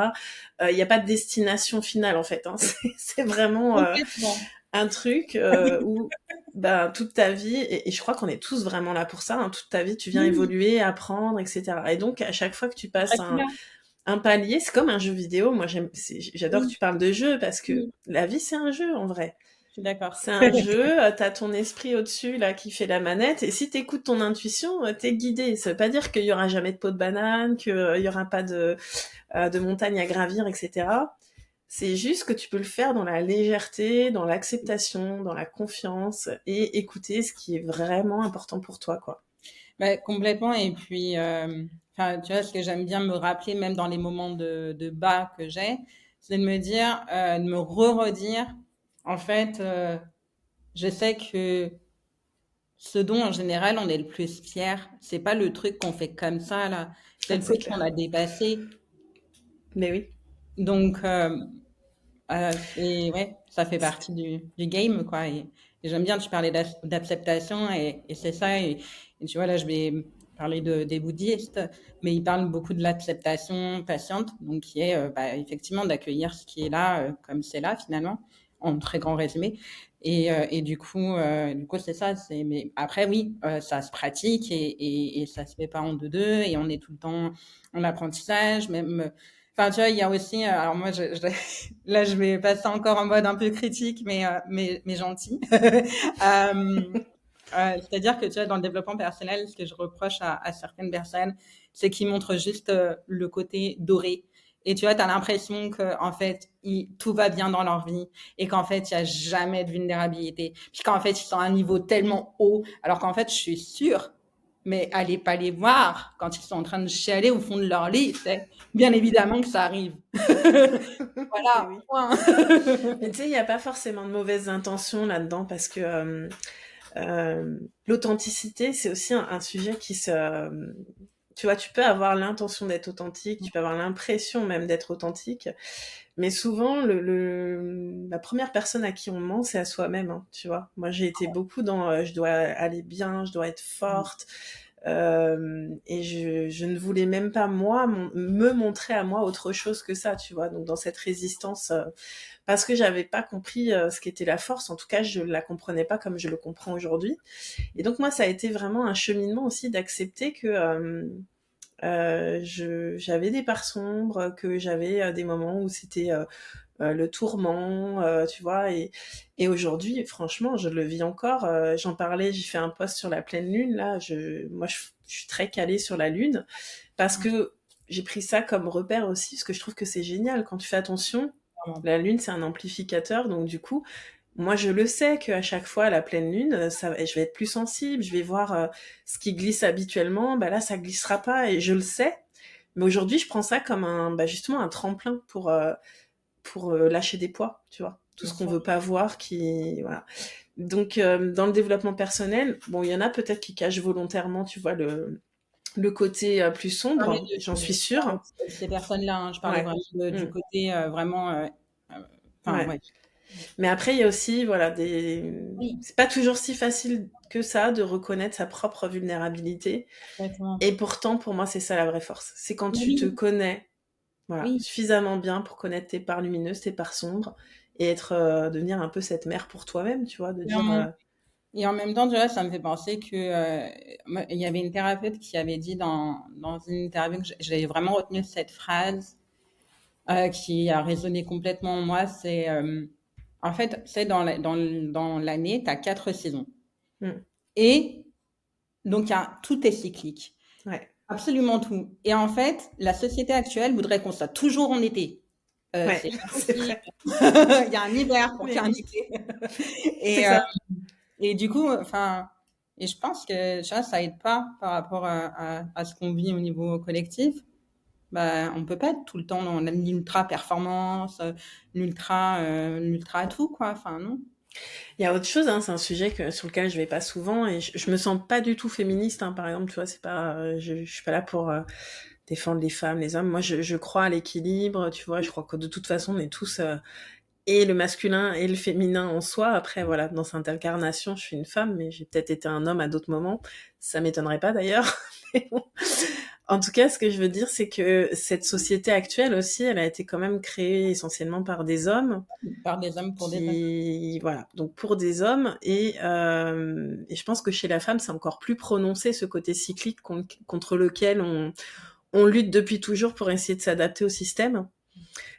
Il n'y a pas de destination finale en fait. Hein. C'est vraiment Complètement. un truc où ben, toute ta vie, et je crois qu'on est tous vraiment là pour ça, hein, toute ta vie tu viens Oui, évoluer, apprendre, etc. Et donc à chaque fois que tu passes chacun, un palier, c'est comme un jeu vidéo. Moi, j'adore que oui, tu parles de jeu parce que oui, la vie, c'est un jeu en vrai. je suis d'accord. C'est un jeu, t'as ton esprit au-dessus là qui fait la manette et si t'écoutes ton intuition, t'es guidé. Ça veut pas dire qu'il y aura jamais de peau de banane, qu'il y aura pas de montagne à gravir, etc. C'est juste que tu peux le faire dans la légèreté, dans l'acceptation, dans la confiance et écouter ce qui est vraiment important pour toi, quoi. Bah, complètement. Et puis, enfin, tu vois, ce que j'aime bien me rappeler, même dans les moments de bas que j'ai, c'est de me dire, de me re-redire, en fait, je sais que ce dont en général on est le plus fier, c'est pas le truc qu'on fait comme ça là, c'est Ah, le c'est truc qu'on clair. a dépassé. Mais oui. Donc c'est ouais, ça fait partie du game quoi. Et j'aime bien tu parlais d'acceptation et c'est ça et tu vois là je vais parler des bouddhistes, mais ils parlent beaucoup de l'acceptation patiente, donc qui est bah, effectivement d'accueillir ce qui est là comme c'est là finalement, en très grand résumé. Et du coup c'est ça. C'est mais après oui, ça se pratique et ça se fait pas en deux et on est tout le temps en apprentissage même. Enfin, tu vois, il y a aussi, alors moi, là, je vais passer encore en mode un peu critique, mais gentil. C'est-à-dire que, tu vois, dans le développement personnel, ce que je reproche à certaines personnes, c'est qu'ils montrent juste le côté doré. Et tu vois, tu as l'impression que en fait, tout va bien dans leur vie et qu'en fait, il n'y a jamais de vulnérabilité. Puis qu'en fait, ils sont à un niveau tellement haut, alors qu'en fait, je suis sûre, mais allez pas les voir quand ils sont en train de chialer au fond de leur lit. C'est bien évidemment que ça arrive. Mais Voilà, oui. point. Mais tu sais, il n'y a pas forcément de mauvaises intentions là-dedans parce que l'authenticité, c'est aussi un sujet qui se... tu vois, tu peux avoir l'intention d'être authentique, tu peux avoir l'impression même d'être authentique, mais souvent, la première personne à qui on ment, c'est à soi-même, hein, tu vois. Moi, j'ai été beaucoup dans je dois aller bien, je dois être forte, et je ne voulais même pas, moi, me montrer à moi autre chose que ça, tu vois. Donc, dans cette résistance, parce que j'avais pas compris ce qu'était la force, en tout cas, je la comprenais pas comme je le comprends aujourd'hui. Et donc, moi, ça a été vraiment un cheminement aussi d'accepter que j'avais des parts sombres, que j'avais des moments où c'était le tourment, tu vois. Et aujourd'hui, franchement, je le vis encore. J'en parlais, j'ai fait un post sur la pleine lune. Là, moi, je suis très calée sur la lune parce que j'ai pris ça comme repère aussi, parce que je trouve que c'est génial quand tu fais attention. La lune, c'est un amplificateur, donc du coup, moi, je le sais qu'à chaque fois, à la pleine lune, je vais être plus sensible, je vais voir ce qui glisse habituellement, bah là, ça glissera pas, et je le sais. Mais aujourd'hui, je prends ça comme justement un tremplin pour lâcher des poids, tu vois. Tout Bien ce qu'on sûr. veut pas voir, qui, voilà. Donc, dans le développement personnel, bon, il y en a peut-être qui cachent volontairement, tu vois, le côté plus Parler sombre, j'en suis sûre. de ces personnes-là, hein. Je parlais Ouais. vraiment du Mm. côté vraiment, euh, enfin, Ouais. ouais. Mais après, il y a aussi, voilà, Oui, c'est pas toujours si facile que ça de reconnaître sa propre vulnérabilité. exactement. Et pourtant, pour moi, c'est ça la vraie force. C'est quand tu te Oui, connais, voilà, oui. suffisamment bien pour connaître tes parts lumineuses, tes parts sombres, et devenir un peu cette mère pour toi-même, tu vois, de dire, Et en même temps, tu vois, ça me fait penser que il y avait une thérapeute qui avait dit dans une interview que j'ai vraiment retenu cette phrase qui a résonné complètement en moi. C'est en fait, c'est dans l'année, tu as 4 saisons. mm, Et donc, tout est cyclique. ouais, Absolument tout. Et en fait, la société actuelle voudrait qu'on soit toujours en été. ouais, C'est c'est impossible. vrai. Il y a un hiver pour qu'il Mais y ait un oui, été. c'est Et, ça. et du coup, enfin, et je pense que tu vois, ça aide pas par rapport à ce qu'on vit au niveau collectif. Bah, on peut pas être tout le temps dans l'ultra performance, l'ultra tout, quoi. Enfin, non. Il y a autre chose, hein, c'est un sujet sur lequel je vais pas souvent, et je me sens pas du tout féministe, hein, par exemple, tu vois, c'est pas, je suis pas là pour défendre les femmes, les hommes. Moi, je crois à l'équilibre, tu vois. Je crois que de toute façon, on est tous et le masculin et le féminin en soi. Après, voilà, dans cette incarnation, je suis une femme, mais j'ai peut-être été un homme à d'autres moments. Ça m'étonnerait pas d'ailleurs. Mais bon. En tout cas, ce que je veux dire, c'est que cette société actuelle aussi, elle a été quand même créée essentiellement par des hommes Par des hommes pour des hommes. qui, voilà, donc pour des hommes, et je pense que chez la femme, c'est encore plus prononcé ce côté cyclique contre lequel on lutte depuis toujours pour essayer de s'adapter au système.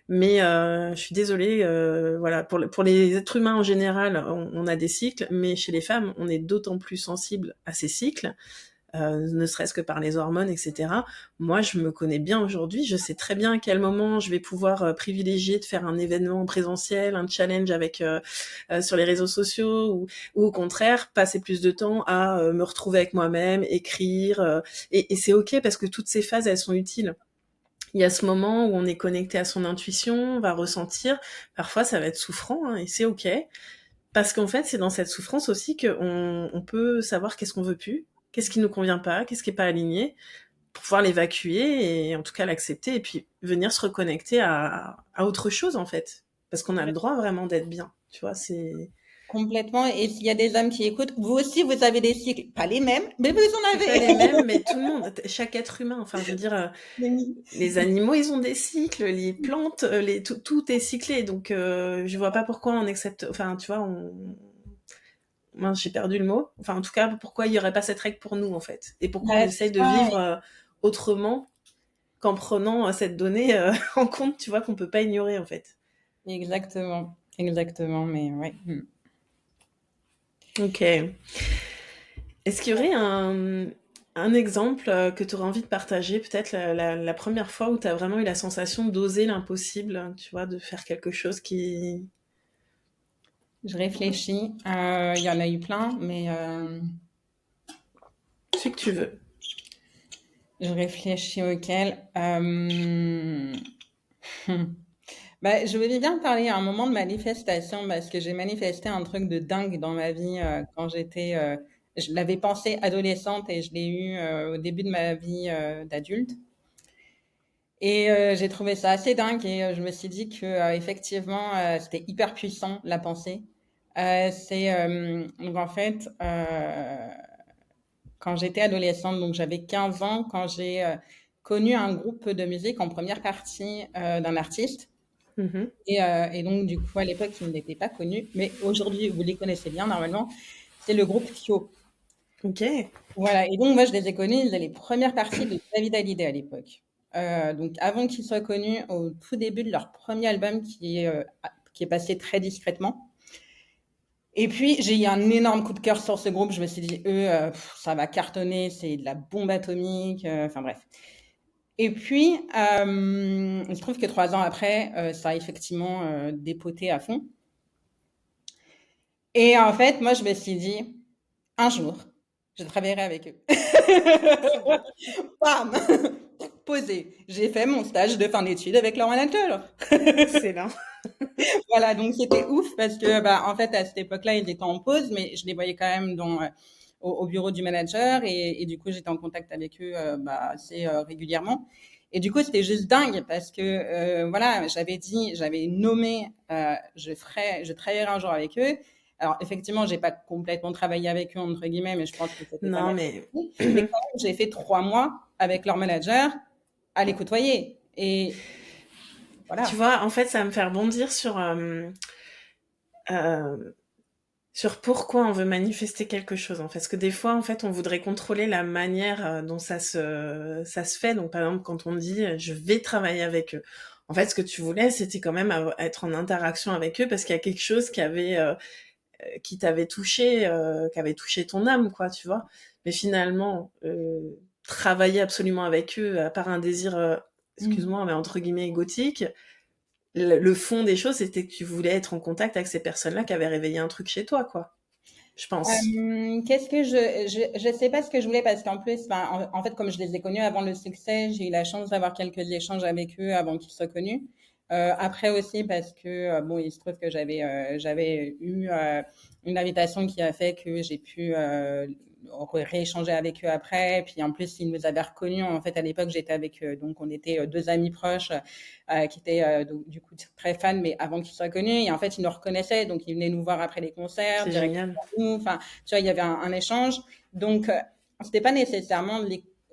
Mais je suis désolée, voilà, pour les êtres humains en général, on a des cycles, mais chez les femmes, on est d'autant plus sensible à ces cycles, ne serait-ce que par les hormones, etc. Moi, je me connais bien aujourd'hui, je sais très bien à quel moment je vais pouvoir privilégier de faire un événement présentiel, un challenge avec sur les réseaux sociaux, ou au contraire passer plus de temps à me retrouver avec moi-même, écrire, et c'est ok parce que toutes ces phases, elles sont utiles. Il y a ce moment où on est connecté à son intuition, on va ressentir. Parfois, ça va être souffrant, hein, et c'est ok. Parce qu'en fait, c'est dans cette souffrance aussi qu'on peut savoir qu'est-ce qu'on veut plus, qu'est-ce qui nous convient pas, qu'est-ce qui est pas aligné, pour pouvoir l'évacuer et en tout cas l'accepter et puis venir se reconnecter à autre chose, en fait. Parce qu'on a le droit vraiment d'être bien. Tu vois, c'est... Complètement. Et s'il y a des hommes qui écoutent, vous aussi, vous avez des cycles. Pas les mêmes, mais vous en C'est pas les avez. mêmes, mais tout le monde, chaque être humain, enfin, je veux dire, les animaux, ils ont des cycles, les plantes, tout est cyclé, donc je vois pas pourquoi on accepte, enfin, tu vois, mince, j'ai perdu le mot. Enfin, en tout cas, pourquoi il y aurait pas cette règle pour nous, en fait, et pourquoi on Bah, essaye c'est de ça. vivre autrement qu'en prenant cette donnée en compte, tu vois, qu'on peut pas ignorer, en fait. Exactement. Exactement. Mais ouais. Ok. Est-ce qu'il y aurait un exemple que tu aurais envie de partager, peut-être la première fois où tu as vraiment eu la sensation d'oser l'impossible, tu vois, de faire quelque chose qui... Je réfléchis. Il y en a eu plein, mais Celui que tu veux. je réfléchis auquel. Bah, je voulais bien parler à un moment de manifestation parce que j'ai manifesté un truc de dingue dans ma vie quand j'étais. Je l'avais pensé adolescente et je l'ai eu au début de ma vie d'adulte. Et j'ai trouvé ça assez dingue et je me suis dit que effectivement c'était hyper puissant la pensée. Donc en fait quand j'étais adolescente, donc j'avais 15 ans, quand j'ai connu un groupe de musique en première partie d'un artiste. Mhm. Et donc, du coup, à l'époque, ils n'étaient pas connus, mais aujourd'hui, vous les connaissez bien normalement. C'est le groupe Kyo. Ok. Voilà. Et donc, moi, je les ai connus. Ils faisaient les premières parties de David Hallyday à l'époque. Donc, avant qu'ils soient connus, au tout début de leur premier album qui est passé très discrètement. Et puis, j'ai eu un énorme coup de cœur sur ce groupe. Je me suis dit, eux, ça va cartonner, c'est de la bombe atomique. Enfin, bref. Et puis, il se trouve que 3 ans après, ça a effectivement dépoté à fond. Et en fait, moi, je me suis dit, un jour, je travaillerai avec eux. Trop bien. Bam! Posé. J'ai fait mon stage de fin d'études avec leur manager. Excellent. Voilà, donc c'était ouf parce que, bah, en fait, à cette époque-là, ils étaient en pause, mais je les voyais quand même au bureau du manager et du coup, j'étais en contact avec eux bah, assez régulièrement. Et du coup, c'était juste dingue parce que, voilà, j'avais nommé, je travaillerai un jour avec eux. Alors, effectivement, j'ai pas complètement travaillé avec eux, entre guillemets, mais je pense que c'était pas Non, mal. mais Mais quand même, j'ai fait 3 mois avec leur manager à les côtoyer. Et tu voilà. vois, en fait, ça va me faire bondir euh, sur pourquoi on veut manifester quelque chose, en fait. Parce que des fois, en fait, on voudrait contrôler la manière dont ça se fait. Donc, par exemple, quand on dit je vais travailler avec eux. En fait, ce que tu voulais, c'était quand même être en interaction avec eux parce qu'il y a quelque chose qui t'avait touché, qui avait touché ton âme, quoi, tu vois. Mais finalement, travailler absolument avec eux, à part un désir, Mm. excuse-moi, mais entre guillemets égotique, le fond des choses, c'était que tu voulais être en contact avec ces personnes-là qui avaient réveillé un truc chez toi, quoi. Je pense. Qu'est-ce que je sais pas ce que je voulais parce qu'en plus, en fait, comme je les ai connus avant le succès, j'ai eu la chance d'avoir quelques échanges avec eux avant qu'ils soient connus. Après aussi parce que bon, il se trouve que j'avais eu une invitation qui a fait que j'ai pu rééchanger avec eux après. Puis en plus, ils nous avaient reconnus. En fait, à l'époque, j'étais avec eux, donc on était deux amis proches qui étaient donc, du coup très fans, mais avant qu'ils soient connus. Et en fait, ils nous reconnaissaient, donc ils venaient nous voir après les concerts, C'est directement génial. nous. Enfin, tu vois, il y avait un échange. Donc, c'était pas nécessairement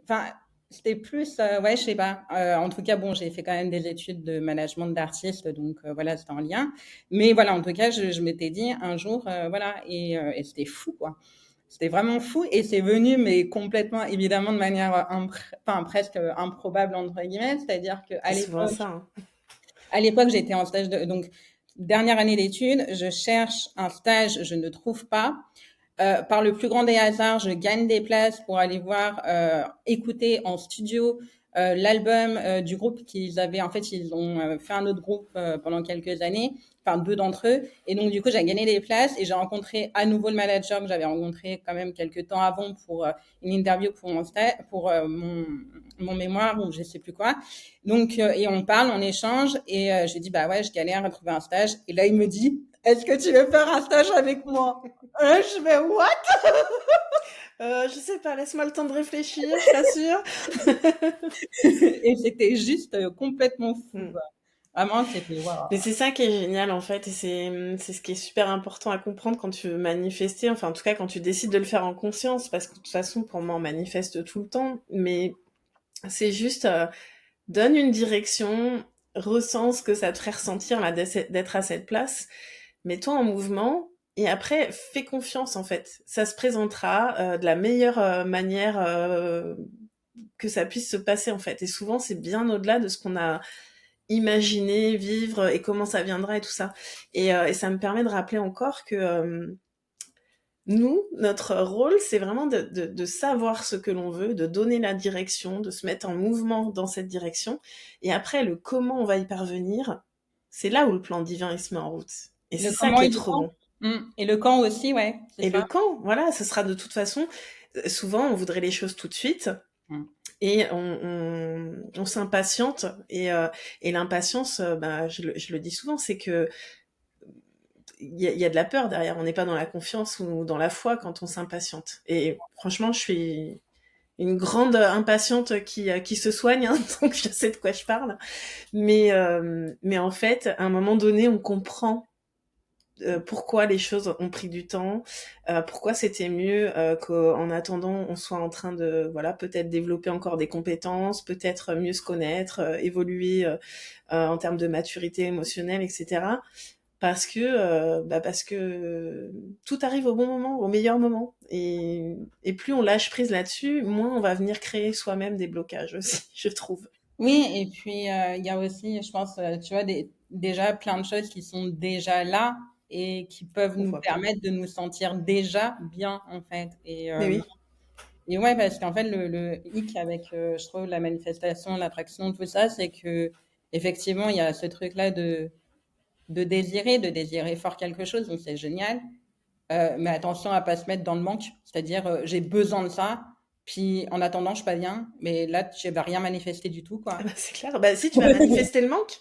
enfin, c'était plus, ouais, je sais pas. En tout cas, bon, j'ai fait quand même des études de management d'artistes, donc voilà, c'était en lien. Mais voilà, en tout cas, je m'étais dit un jour, voilà, et c'était fou, quoi. C'était vraiment fou, et c'est venu, mais complètement, évidemment, de manière enfin, presque improbable, entre guillemets. C'est-à-dire C'est souvent ça, hein. à l'époque, j'étais en stage donc, dernière année d'études, je cherche un stage, je ne trouve pas. Par le plus grand des hasards, je gagne des places pour aller voir, écouter en studio l'album du groupe qu'ils avaient. En fait, ils ont fait un autre groupe pendant quelques années, enfin deux d'entre eux. Et donc, du coup, j'ai gagné des places et j'ai rencontré à nouveau le manager que j'avais rencontré quand même quelques temps avant pour une interview pour pour mon mémoire ou je sais plus quoi. Donc, et on parle, on échange et je lui dis, bah ouais, je galère à trouver un stage. Et là, il me dit, est-ce que tu veux faire un stage avec moi? Je vais what? Je sais pas, laisse-moi le temps de réfléchir, je suis pas sûre. Et c'était juste complètement fou, Mm. quoi. Vraiment, c'était waouh. Mais c'est ça qui est génial en fait, et c'est ce qui est super important à comprendre quand tu veux manifester, enfin en tout cas quand tu décides de le faire en conscience, parce que de toute façon pour moi on manifeste tout le temps, mais c'est juste donne une direction, ressens ce que ça te ferait ressentir là d'être à cette place, mets-toi en mouvement. Et après, fais confiance en fait. Ça se présentera de la meilleure manière que ça puisse se passer en fait. Et souvent, c'est bien au-delà de ce qu'on a imaginer, vivre et comment ça viendra et tout ça. Et ça me permet de rappeler encore que nous, notre rôle, c'est vraiment de savoir ce que l'on veut, de donner la direction, de se mettre en mouvement dans cette direction. Et après, le comment on va y parvenir, c'est là où le plan divin il se met en route. Et Le c'est ça comment qui et est le trop quand. bon. Et le quand aussi, ouais, c'est Et le ça. quand, voilà, ce sera de toute façon, souvent on voudrait les choses tout de suite. Mm. Et on s'impatiente et l'impatience, bah, je le dis souvent, c'est que il y a de la peur derrière. On n'est pas dans la confiance ou dans la foi quand on s'impatiente. Et franchement, je suis une grande impatiente qui se soigne, hein, donc je sais de quoi je parle. Mais en fait, à un moment donné, on comprend pourquoi les choses ont pris du temps, pourquoi c'était mieux qu'en attendant on soit en train de voilà peut-être développer encore des compétences, peut-être mieux se connaître, évoluer en termes de maturité émotionnelle, etc. Parce que tout arrive au bon moment, au meilleur moment, et plus on lâche prise là-dessus, moins on va venir créer soi-même des blocages aussi, je trouve. Oui, et puis il y a aussi, je pense, tu vois, déjà plein de choses qui sont déjà là et qui peuvent On nous voit pas. permettre de nous sentir déjà bien, en fait. Mais oui, Et ouais, parce qu'en fait, le hic avec, je trouve, la manifestation, l'attraction, tout ça, c'est que effectivement, il y a ce truc-là de désirer fort quelque chose, donc c'est génial. Mais attention à pas se mettre dans le manque, c'est-à-dire j'ai besoin de ça, puis en attendant, je suis pas bien, mais là, tu vas rien manifester du tout, ah quoi. bah, c'est clair. Bah si, tu vas manifester le manque.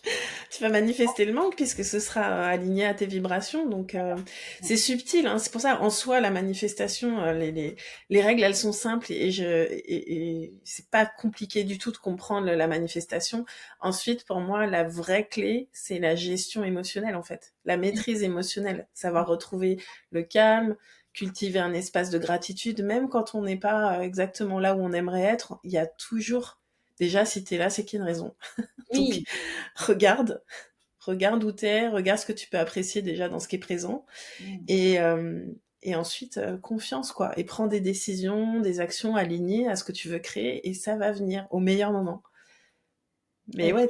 Tu vas manifester le manque puisque ce sera aligné à tes vibrations. Donc c'est subtil. Hein. C'est pour ça, en soi, la manifestation, les règles, elles sont simples et c'est pas compliqué du tout de comprendre la manifestation. Ensuite, pour moi, la vraie clé, c'est la gestion émotionnelle en fait, la maîtrise émotionnelle, savoir retrouver le calme, cultiver un espace de gratitude, même quand on n'est pas exactement là où on aimerait être. Il y a toujours déjà, si t'es là, c'est qu'il y a une raison. Donc, Oui, regarde, regarde où t'es, regarde ce que tu peux apprécier déjà dans ce qui est présent, mmh. et, euh, et ensuite, confiance, quoi. Et prends des décisions, des actions alignées à ce que tu veux créer, et ça va venir au meilleur moment. Et Mais puis ouais,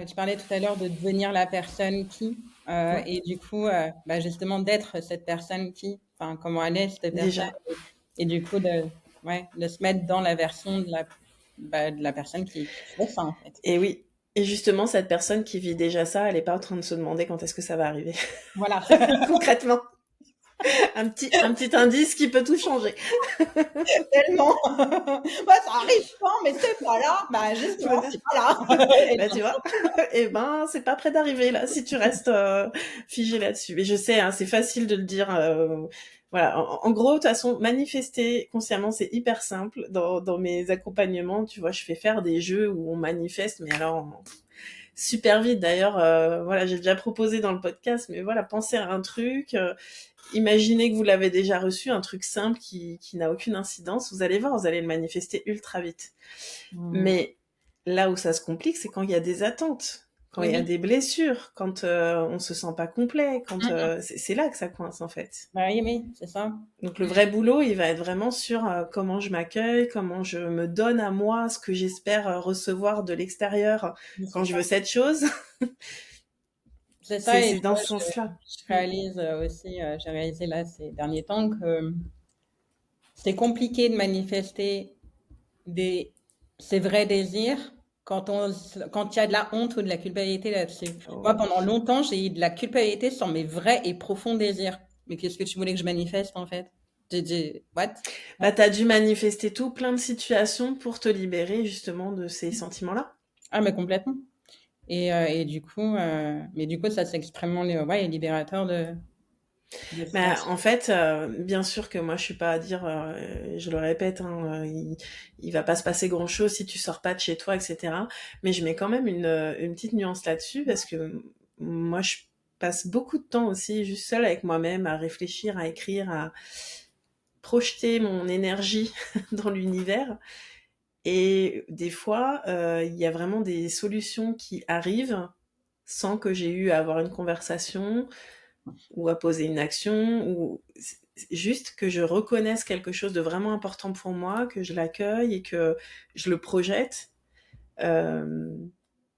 tu parlais tout à l'heure de devenir la personne qui, ouais, et du coup, bah, justement d'être cette personne qui, enfin comment elle est cette personne, déjà. et du coup ouais, de se mettre dans la version de la personne qui fait ça en fait. Et oui. Et justement, cette personne qui vit déjà ça, elle est pas en train de se demander quand est-ce que ça va arriver. Voilà. Concrètement. Un petit indice qui peut tout changer. Tellement. Bah, ça arrive pas, mais c'est pas là. Bah, justement, c'est pas là. Et Bah, non. tu vois, eh ben, c'est pas près d'arriver là si tu restes figé là-dessus. Mais je sais, hein, c'est facile de le dire. Voilà. En gros, de toute façon, manifester consciemment, c'est hyper simple. Dans mes accompagnements, tu vois, je fais faire des jeux où on manifeste, mais alors super vite. D'ailleurs, voilà, j'ai déjà proposé dans le podcast, mais voilà, pensez à un truc. Imaginez que vous l'avez déjà reçu, un truc simple qui n'a aucune incidence. Vous allez voir, vous allez le manifester ultra vite. Mmh. Mais là où ça se complique, c'est quand il y a des attentes, quand Oui, il y a oui. des blessures, quand on se sent pas complet, quand Mmh. c'est là que ça coince en fait. Bah, oui, oui, c'est ça. Donc le vrai boulot, il va être vraiment sur comment je m'accueille, comment je me donne à moi ce que j'espère recevoir de l'extérieur Oui, quand c'est je ça. veux cette chose. C'est ça et C'est tu dans vois, ce sens-là. je Mm. réalise, aussi, j'ai réalisé là ces derniers temps que c'est compliqué de manifester des ces vrais désirs quand il y a de la honte ou de la culpabilité là-dessus. Moi, Oh. pendant longtemps, j'ai eu de la culpabilité sur mes vrais et profonds désirs. Mais qu'est-ce que tu voulais que je manifeste, en fait? J'ai what? Bah t'as dû manifester tout plein de situations pour te libérer justement de ces sentiments-là. Ah, mais complètement. Et du coup, ça, c'est extrêmement ouais, libérateur de se Bah, sentir. en fait, bien sûr que moi je suis pas à dire, je le répète, hein, il va pas se passer grand-chose si tu sors pas de chez toi, etc. Mais je mets quand même une petite nuance là-dessus parce que moi je passe beaucoup de temps aussi juste seule avec moi-même à réfléchir, à écrire, à projeter mon énergie dans l'univers. Et des fois, il y a vraiment des solutions qui arrivent sans que j'ai eu à avoir une conversation ou à poser une action, ou juste que je reconnaisse quelque chose de vraiment important pour moi, que je l'accueille et que je le projette. Euh,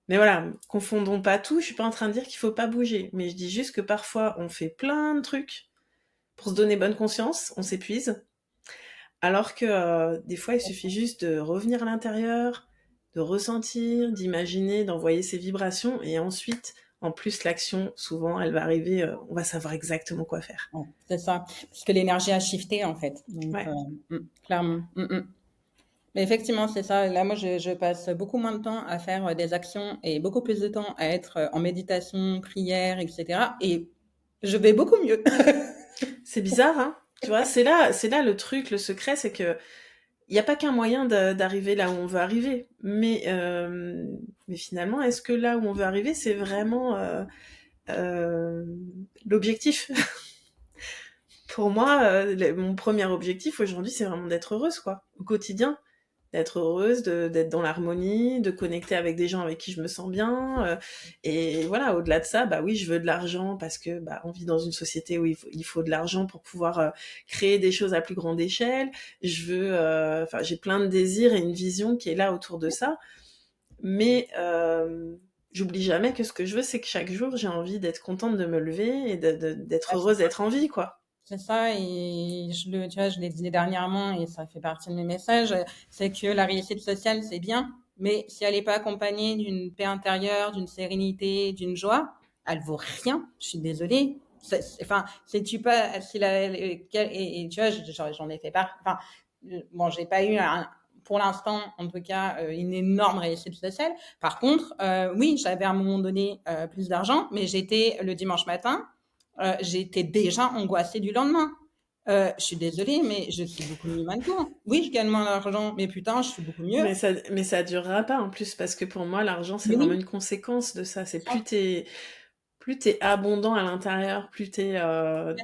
mais voilà, confondons pas tout. Je suis pas en train de dire qu'il faut pas bouger, mais je dis juste que parfois on fait plein de trucs pour se donner bonne conscience, on s'épuise, alors que des fois il suffit juste de revenir à l'intérieur, de ressentir, d'imaginer, d'envoyer ses vibrations, et ensuite, en plus, l'action, souvent, elle va arriver, on va savoir exactement quoi faire. Ouais, c'est ça. Parce que l'énergie a shifté, en fait. Donc, Ouais. clairement. Mais effectivement, c'est ça. Là, moi, je passe beaucoup moins de temps à faire des actions et beaucoup plus de temps à être en méditation, prière, etc. Et je vais beaucoup mieux. C'est bizarre, hein. Tu vois, c'est là le truc, le secret, c'est que il n'y a pas qu'un moyen d'arriver là où on veut arriver. Mais finalement, est-ce que là où on veut arriver, c'est vraiment euh, l'objectif? Pour moi, mon premier objectif aujourd'hui, c'est vraiment d'être heureuse, quoi, au quotidien. D'être heureuse, d'être dans l'harmonie, de connecter avec des gens avec qui je me sens bien. Et voilà, au-delà de ça, bah oui, je veux de l'argent parce que bah, on vit dans une société où il faut de l'argent pour pouvoir créer des choses à plus grande échelle. Je veux, enfin, j'ai plein de désirs et une vision qui est là autour de ça. Mais j'oublie jamais que ce que je veux, c'est que chaque jour, j'ai envie d'être contente de me lever et d'être Ouais, heureuse d'être en vie, quoi. c'est ça, et tu vois, je l'ai dit dernièrement, et ça fait partie de mes messages, c'est que la réussite sociale, c'est bien, mais si elle n'est pas accompagnée d'une paix intérieure, d'une sérénité, d'une joie, elle vaut rien. Je suis désolée. Enfin, si tu pas, si la, et tu vois, j'en ai fait part. Enfin, bon, j'ai pas eu pour l'instant, en tout cas, une énorme réussite sociale. Par contre, oui, j'avais à un moment donné plus d'argent, mais j'étais le dimanche matin. J'étais déjà angoissée du lendemain. Je suis désolée, mais je suis beaucoup mieux maintenant. Oui, je gagne moins d'argent, mais putain, je suis beaucoup mieux. Mais ça durera pas en plus parce que pour moi l'argent c'est Mais vraiment oui, une conséquence de ça. C'est c'est ça. plus t'es abondant à l'intérieur, plus t'as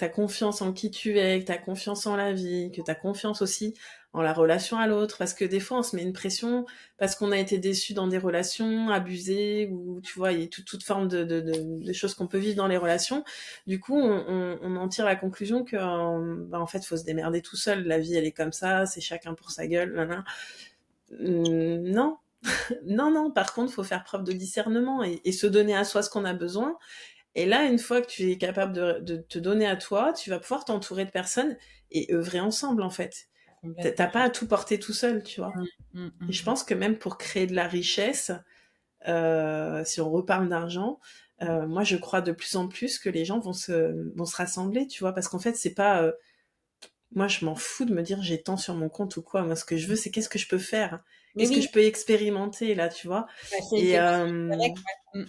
confiance en qui tu es, que t'as confiance en la vie, que t'as confiance aussi en la relation à l'autre. Parce que des fois on se met une pression parce qu'on a été déçu dans des relations, abusé, ou tu vois, il y a toute forme de choses qu'on peut vivre dans les relations. Du coup on en tire la conclusion que bah, en fait faut se démerder tout seul. La vie elle est comme ça, c'est chacun pour sa gueule. Nan, nan. Non, non, non. Par contre, faut faire preuve de discernement et se donner à soi ce qu'on a besoin. Et là, une fois que tu es capable de te donner à toi, tu vas pouvoir t'entourer de personnes et œuvrer ensemble, en fait. T'as Complètement. pas à tout porter tout seul, tu vois. Mm, mm, Et je mm. pense que même pour créer de la richesse, si on reparle d'argent, Moi, je crois de plus en plus que les gens vont se rassembler, tu vois, parce qu'en fait, c'est pas, moi, je m'en fous de me dire j'ai tant sur mon compte ou quoi. Moi, ce que je veux, c'est qu'est-ce que je peux faire, Mais qu'est-ce que oui, je peux expérimenter là, tu vois. Et c'est vrai que,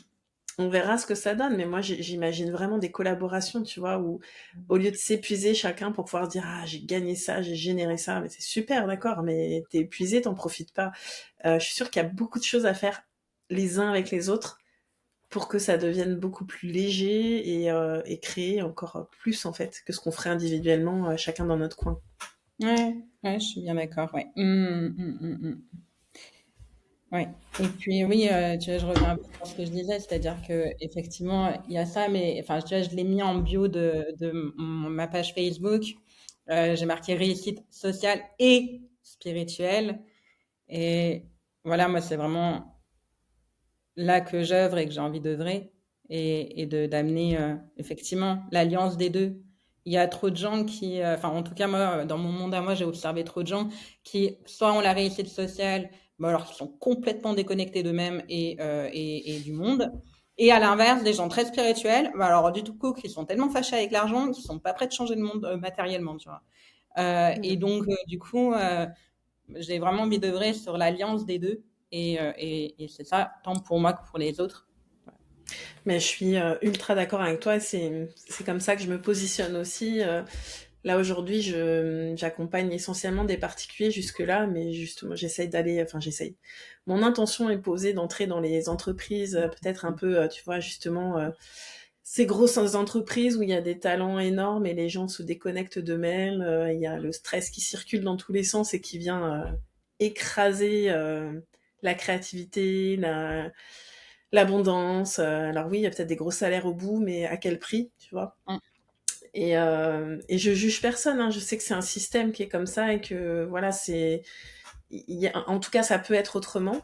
on verra ce que ça donne. Mais moi, j'imagine vraiment des collaborations, tu vois, où au lieu de s'épuiser chacun pour pouvoir dire ah j'ai gagné ça, j'ai généré ça, mais c'est super, d'accord, mais t'es épuisé, t'en profites pas. Je suis sûre qu'il y a beaucoup de choses à faire les uns avec les autres pour que ça devienne beaucoup plus léger et créer encore plus en fait que ce qu'on ferait individuellement chacun dans notre coin. ouais, ouais, je suis bien d'accord, ouais. Ouais. Et puis oui, tu vois, je reviens un peu sur ce que je disais, c'est-à-dire que effectivement, il y a ça, mais enfin, tu vois, je l'ai mis en bio de ma page Facebook. J'ai marqué réussite sociale et spirituelle. Et voilà, moi, c'est vraiment là que j'œuvre et que j'ai envie d'œuvrer et d'amener effectivement l'alliance des deux. Il y a trop de gens qui, enfin en tout cas moi, dans mon monde à moi, j'ai observé trop de gens qui soit ont la réussite sociale, mais alors qui sont complètement déconnectés d'eux-mêmes et du monde, et à l'inverse des gens très spirituels, bah alors du tout coup qui sont tellement fâchés avec l'argent qu'ils sont pas prêts de changer le monde matériellement, tu vois. Et Mm. donc du coup, j'ai vraiment envie d'œuvrer sur l'alliance des deux. Et c'est ça, tant pour moi que pour les autres. Mais je suis ultra d'accord avec toi. C'est comme ça que je me positionne aussi. Là aujourd'hui, j'accompagne essentiellement des particuliers jusque-là, mais justement, j'essaye d'aller. Enfin, j'essaye. Mon intention est posée d'entrer dans les entreprises, peut-être un peu, tu vois, justement, ces grosses entreprises où il y a des talents énormes et les gens se déconnectent d'eux-mêmes. Il y a le stress qui circule dans tous les sens et qui vient écraser la créativité, l'abondance. Alors oui, il y a peut-être des gros salaires au bout, mais à quel prix, tu vois? Mm. Et je juge personne, hein. Je sais que c'est un système qui est comme ça et que voilà, en tout cas, ça peut être autrement.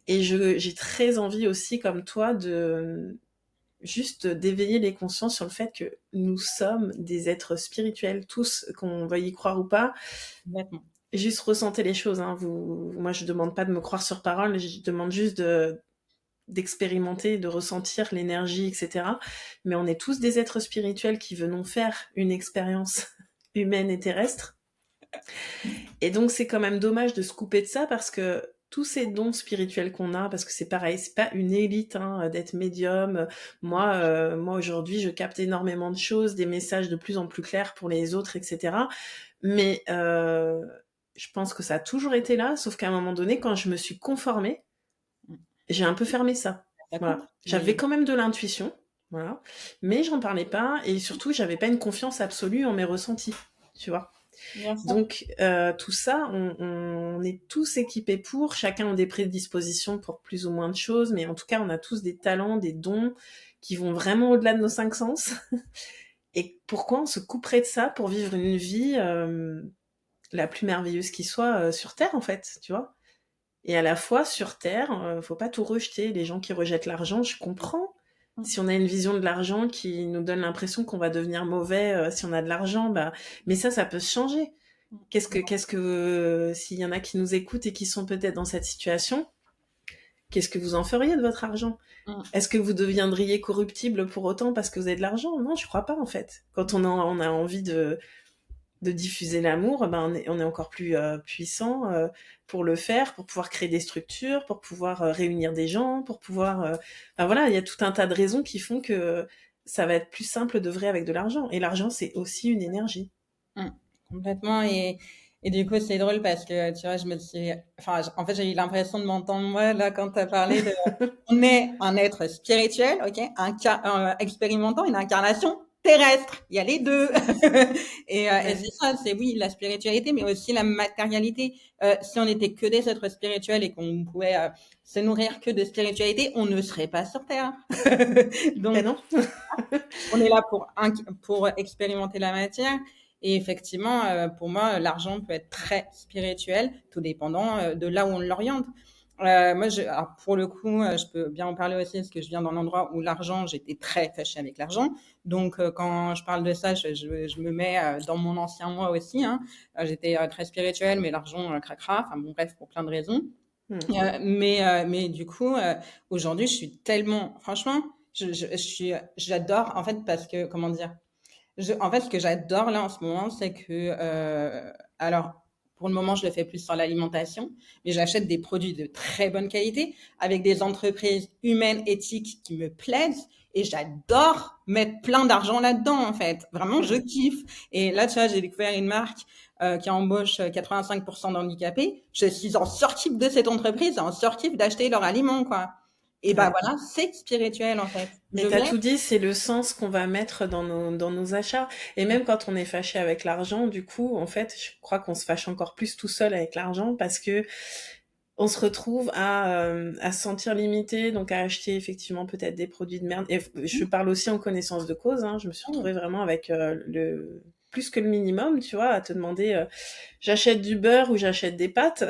Et j'ai très envie aussi, comme toi, de juste d'éveiller les consciences sur le fait que nous sommes des êtres spirituels, tous, qu'on veuille y croire ou pas. Complètement. Juste ressentez les choses, hein. Moi, je demande pas de me croire sur parole, je demande juste d'expérimenter, de ressentir l'énergie, etc. Mais on est tous des êtres spirituels qui venons faire une expérience humaine et terrestre. Et donc c'est quand même dommage de se couper de ça parce que tous ces dons spirituels qu'on a, parce que c'est pareil, c'est pas une élite d'être médium. Moi aujourd'hui, je capte énormément de choses, des messages de plus en plus clairs pour les autres, etc. Mais je pense que ça a toujours été là, sauf qu'à un moment donné, quand je me suis conformée, j'ai un peu fermé ça. Ça coupe. Voilà. J'avais quand même de l'intuition, voilà, mais j'en parlais pas et surtout j'avais pas une confiance absolue en mes ressentis, tu vois. Bien sûr. Donc tout ça, on est tous équipés pour, chacun a des prédispositions pour plus ou moins de choses, mais en tout cas on a tous des talents, des dons qui vont vraiment au-delà de nos cinq sens. Et pourquoi on se couperait de ça pour vivre une vie la plus merveilleuse qui soit sur Terre en fait, tu vois? Et à la fois, sur Terre, faut pas tout rejeter. Les gens qui rejettent l'argent, je comprends. Si on a une vision de l'argent qui nous donne l'impression qu'on va devenir mauvais si on a de l'argent, bah, mais ça peut se changer. S'il y en a qui nous écoutent et qui sont peut-être dans cette situation, qu'est-ce que vous en feriez de votre argent? Est-ce que vous deviendriez corruptible pour autant parce que vous avez de l'argent? Non, je crois pas en fait. Quand on a envie de diffuser l'amour, ben on est encore plus puissant pour le faire, pour pouvoir créer des structures, pour pouvoir réunir des gens, pour pouvoir... Enfin voilà, il y a tout un tas de raisons qui font que ça va être plus simple d'œuvrer avec de l'argent. Et l'argent, c'est aussi une énergie. Mm. Complètement. Et du coup, c'est drôle parce que, tu vois, je me suis, enfin, en fait, j'ai eu l'impression de m'entendre, moi, là, quand tu as parlé de, on est un être spirituel, ok, expérimentant une incarnation terrestre. Il y a les deux. Et Ouais. c'est ça, c'est oui, la spiritualité, mais aussi la matérialité. Si on n'était que des êtres spirituels et qu'on pouvait se nourrir que de spiritualité, on ne serait pas sur Terre. Ben Donc, non. on est là pour expérimenter la matière. Et effectivement, pour moi, l'argent peut être très spirituel, tout dépendant de là où on l'oriente. Moi, alors pour le coup, je peux bien en parler aussi parce que je viens d'un endroit où l'argent, j'étais très fâchée avec l'argent. Donc, quand je parle de ça, je me mets dans mon ancien moi aussi. Hein. J'étais très spirituelle, mais l'argent cracra. Enfin bon, bref, pour plein de raisons. Hmm. Mais du coup, aujourd'hui, je suis tellement, franchement, j'adore, en fait, parce que, comment dire, en fait, ce que j'adore là en ce moment, c'est que, alors, pour le moment, je le fais plus sur l'alimentation, mais j'achète des produits de très bonne qualité avec des entreprises humaines, éthiques qui me plaisent. Et j'adore mettre plein d'argent là-dedans, en fait. Vraiment, je Ouais. kiffe. Et là, tu vois, j'ai découvert une marque qui embauche 85% d'handicapés. Je suis en surkiff de cette entreprise, en surkiff d'acheter leurs aliments, quoi. Et ben Ouais. voilà, c'est spirituel, en fait. Je Mais t'as vais. tout dit, c'est le sens qu'on va mettre dans nos achats. Et même quand on est fâché avec l'argent, du coup, en fait, je crois qu'on se fâche encore plus tout seul avec l'argent parce que on se retrouve à se sentir limité, donc à acheter effectivement peut-être des produits de merde. Et je parle aussi en connaissance de cause, hein. Je me suis retrouvée vraiment avec le plus que le minimum, tu vois, à te demander j'achète du beurre ou j'achète des pâtes.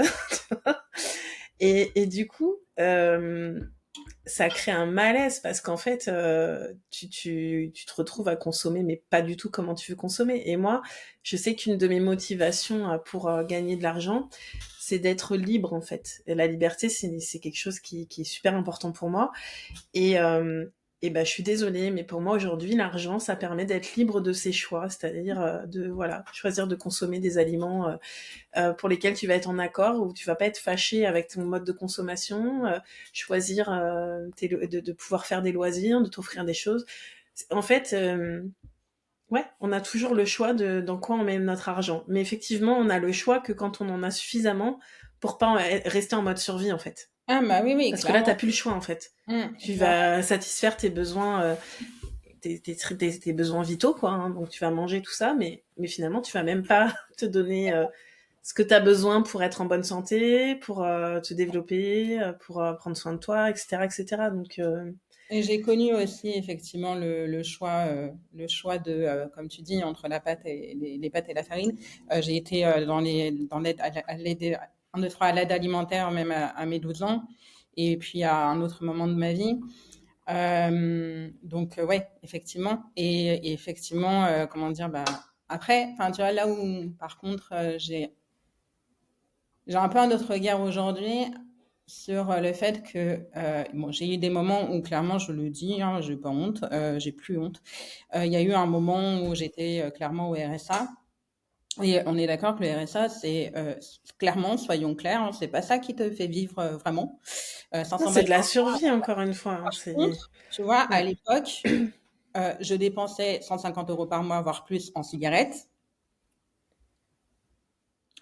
Et du coup, ça crée un malaise parce qu'en fait, tu te retrouves à consommer, mais pas du tout comment tu veux consommer. Et moi, je sais qu'une de mes motivations pour gagner de l'argent, c'est d'être libre en fait. Et la liberté, c'est quelque chose qui est super important pour moi. Et, et ben, je suis désolée, mais pour moi aujourd'hui, l'argent, ça permet d'être libre de ses choix, c'est-à-dire de voilà, choisir de consommer des aliments pour lesquels tu vas être en accord, ou tu vas pas être fâché avec ton mode de consommation, choisir de pouvoir faire des loisirs, de t'offrir des choses. En fait, ouais, on a toujours le choix de dans quoi on met notre argent. Mais effectivement, on a le choix que quand on en a suffisamment pour pas rester en mode survie, en fait. Ah, bah oui, oui, Parce que là, t'as clairement. plus le choix, en fait. Tu Clairement. vas satisfaire tes besoins, tes besoins vitaux, quoi, hein. Donc tu vas manger tout ça, mais finalement, tu vas même pas te donner ce que tu as besoin pour être en bonne santé, pour te développer, pour prendre soin de toi, etc., etc. Donc, Et j'ai connu aussi effectivement le choix de, comme tu dis, entre la pâte et les pâtes et la farine. J'ai été dans l'aide à l'aide, un, deux, trois, à l'aide alimentaire même à mes 12 ans, et puis à un autre moment de ma vie. Donc ouais, effectivement. Et effectivement, comment dire, bah après, enfin tu vois là où par contre j'ai un peu un autre regard aujourd'hui sur le fait que bon, j'ai eu des moments où clairement je le dis, hein, j'ai pas honte, j'ai plus honte. Il y a eu un moment où j'étais clairement au RSA. Et on est d'accord que le RSA, c'est clairement, soyons clairs, hein, c'est pas ça qui te fait vivre vraiment. non, 500 c'est balles de la survie, encore une fois, hein. par contre, tu vois, à Ouais. l'époque, je dépensais 150 euros par mois, voire plus, en cigarettes.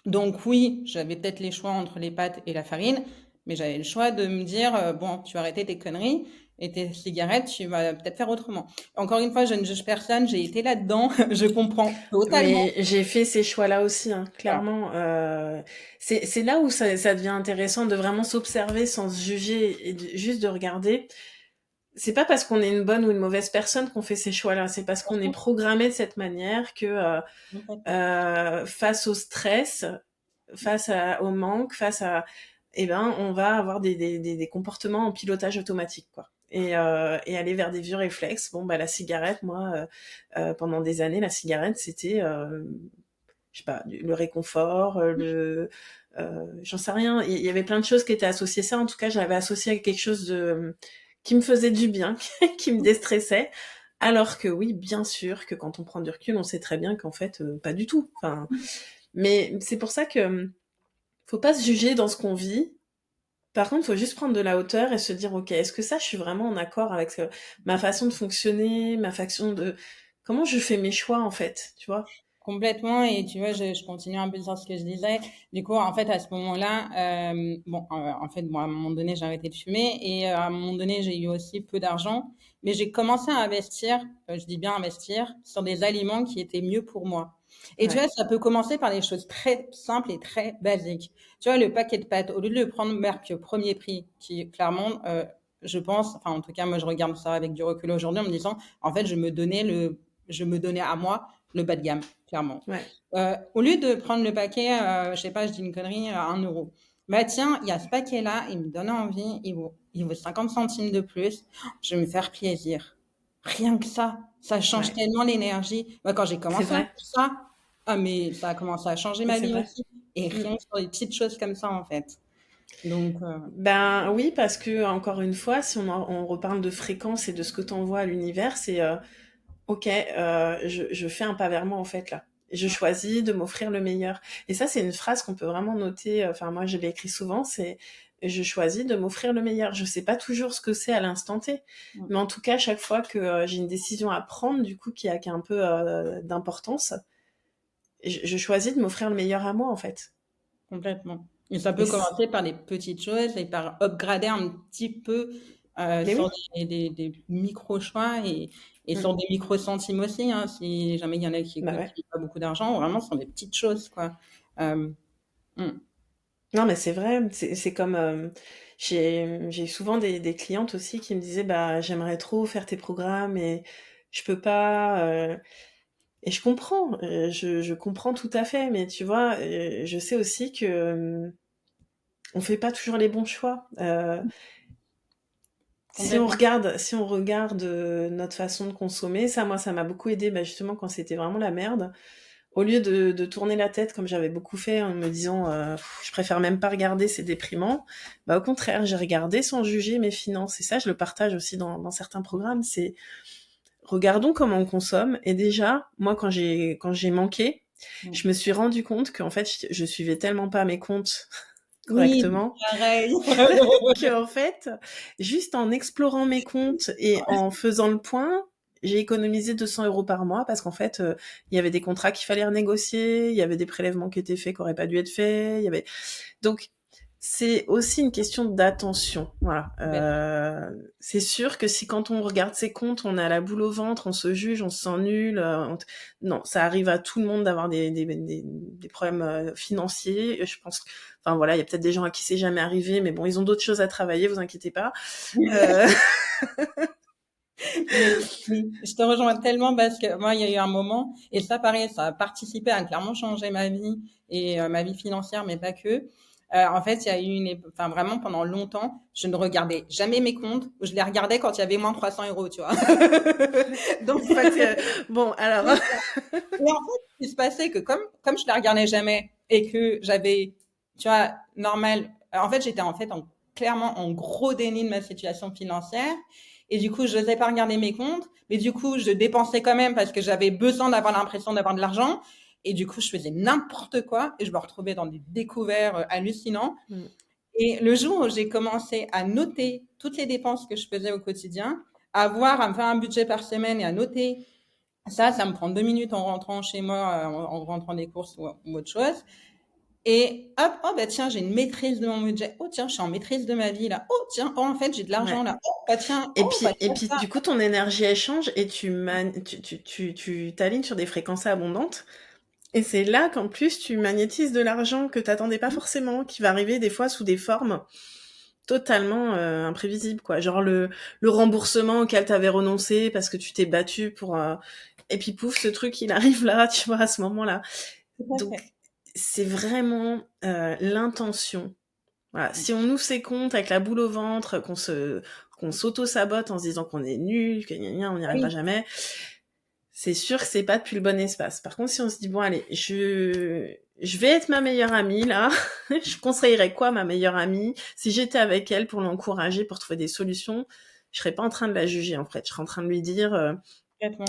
Donc oui, j'avais peut-être les choix entre les pâtes et la farine, mais j'avais le choix de me dire, bon, tu vas arrêter tes conneries et tes cigarettes, tu vas peut-être faire autrement. Encore une fois, je ne juge personne, j'ai été là-dedans, je comprends totalement. Mais j'ai fait ces choix-là aussi, hein, Voilà. clairement. C'est là où ça devient intéressant de vraiment s'observer sans se juger et juste de regarder. C'est pas parce qu'on est une bonne ou une mauvaise personne qu'on fait ces choix-là. C'est parce qu'on est programmé de cette manière que face au stress, au manque, eh ben, on va avoir des comportements en pilotage automatique, quoi. Et aller vers des vieux réflexes. Bon, bah, la cigarette, moi, pendant des années, la cigarette, c'était, je sais pas, le réconfort, j'en sais rien. Il y avait plein de choses qui étaient associées à ça. En tout cas, je l'avais associé à quelque chose qui me faisait du bien, qui me déstressait. Alors que oui, bien sûr que quand on prend du recul, on sait très bien qu'en fait, pas du tout. Enfin, mais c'est pour ça que faut pas se juger dans ce qu'on vit. Par contre, faut juste prendre de la hauteur et se dire, ok, est-ce que ça, je suis vraiment en accord avec ma façon de fonctionner, ma façon de comment je fais mes choix en fait, tu vois? Complètement, et tu vois, je continue un peu sur ce que je disais. Du coup, en fait, à ce moment-là, bon, en fait, moi, à un moment donné, j'ai arrêté de fumer et à un moment donné, j'ai eu aussi peu d'argent, mais j'ai commencé à investir, je dis bien investir, sur des aliments qui étaient mieux pour moi. Et tu Ouais. vois, ça peut commencer par des choses très simples et très basiques. Tu vois, le paquet de pâtes, au lieu de le prendre marque premier prix, qui clairement, je pense, enfin, en tout cas, moi, je regarde ça avec du recul aujourd'hui en me disant, en fait, je me donnais à moi le bas de gamme, clairement. Ouais. Au lieu de prendre le paquet, je sais pas, je dis une connerie, à 1 euro. Bah tiens, il y a ce paquet-là, il me donne envie, il vaut 50 centimes de plus, je vais me faire plaisir. Rien que ça change Ouais. tellement l'énergie. Moi, quand j'ai C'est commencé à faire vrai. ça, ah mais ça a commencé à changer Mais ma c'est vie vrai. aussi. Et Mmh. rien que sur des petites choses comme ça, en fait. Donc, Ben oui, parce que encore une fois, si on reparle de fréquence et de ce que tu envoies à l'univers, c'est ok, je fais un pas vers moi en fait là. Je choisis de m'offrir le meilleur. Et ça, c'est une phrase qu'on peut vraiment noter. Enfin, moi, je l'ai écrit souvent. C'est je choisis de m'offrir le meilleur. Je sais pas toujours ce que c'est à l'instant T, mais en tout cas, chaque fois que j'ai une décision à prendre, du coup, qui a un peu d'importance, je choisis de m'offrir le meilleur à moi en fait. complètement. Et ça Et peut commencer par des petites choses et par upgrader un petit peu mais sur oui. des micro-choix et Mm. sur des micro-centimes aussi, hein, si jamais il y en a qui Bah écoutent ouais. qui n'ont pas beaucoup d'argent, vraiment, ce sont des petites choses, quoi. Euh, mm, Non, mais c'est vrai, c'est comme j'ai souvent des clientes aussi qui me disaient bah j'aimerais trop faire tes programmes et je peux pas et je comprends je comprends tout à fait mais tu vois je sais aussi que on fait pas toujours les bons choix. complètement. Si on regarde notre façon de consommer, ça moi ça m'a beaucoup aidé bah, justement quand c'était vraiment la merde. Au lieu de tourner la tête comme j'avais beaucoup fait en me disant je préfère même pas regarder, c'est déprimant. Bah au contraire, j'ai regardé sans juger mes finances. Et ça, je le partage aussi dans certains programmes. C'est regardons comment on consomme. Et déjà, moi quand j'ai manqué, Mm. je me suis rendu compte qu'en fait je suivais tellement pas mes comptes Oui, correctement pareil. que en fait, juste en explorant mes comptes et en faisant le point, j'ai économisé 200 € par mois parce qu'en fait, il y avait des contrats qu'il fallait renégocier, il y avait des prélèvements qui étaient faits qui n'auraient pas dû être faits, il y avait donc c'est aussi une question d'attention. Voilà. C'est sûr que si quand on regarde ses comptes, on a la boule au ventre, on se juge, on se sent nul. Non, ça arrive à tout le monde d'avoir des problèmes financiers. Je pense, enfin voilà, il y a peut-être des gens à qui c'est jamais arrivé, mais bon, ils ont d'autres choses à travailler, vous inquiétez pas. Euh, Mais oui, je te rejoins tellement parce que moi, il y a eu un moment, et ça, pareil, ça a participé à clairement changer ma vie et ma vie financière, mais pas que. En fait, il y a eu enfin, vraiment pendant longtemps, je ne regardais jamais mes comptes, ou je les regardais quand il y avait moins 300 €, tu vois. Donc, une fois que bon, alors, et en fait, ce qui se passait, que comme je les regardais jamais et que j'avais, tu vois, normal, en fait, j'étais en fait clairement en gros déni de ma situation financière. Et du coup, je n'osais pas regarder mes comptes, mais du coup, je dépensais quand même parce que j'avais besoin d'avoir l'impression d'avoir de l'argent. Et du coup, je faisais n'importe quoi et je me retrouvais dans des découverts hallucinants. mm, Et le jour où j'ai commencé à noter toutes les dépenses que je faisais au quotidien, à me faire un budget par semaine et à noter ça me prend 2 minutes en rentrant chez moi, en rentrant des courses ou autre chose. Et hop, oh bah tiens, j'ai une maîtrise de mon budget. Oh tiens, je suis en maîtrise de ma vie là. Oh tiens, oh en fait, j'ai de l'argent ouais. là. Oh bah tiens, oh bah Et tiens puis, ça. du coup, ton énergie elle change et tu t'alignes sur des fréquences abondantes. Et c'est là qu'en plus tu magnétises de l'argent que t'attendais pas forcément, qui va arriver des fois sous des formes totalement imprévisibles, quoi. Genre le remboursement auquel t'avais renoncé parce que tu t'es battu pour... Et puis pouf, ce truc, il arrive là, tu vois, à ce moment-là. Tout à Donc, fait. c'est vraiment l'intention. Voilà. Si on ouvre ses comptes avec la boule au ventre, qu'on s'auto-sabote en se disant qu'on est nul, que gna gna, on n'y arrivera Oui. jamais, c'est sûr que c'est pas depuis le bon espace. Par contre, si on se dit bon allez, je vais être ma meilleure amie là, je conseillerais quoi à ma meilleure amie si j'étais avec elle pour l'encourager, pour trouver des solutions, je serais pas en train de la juger en fait, je serais en train de lui dire Complètement.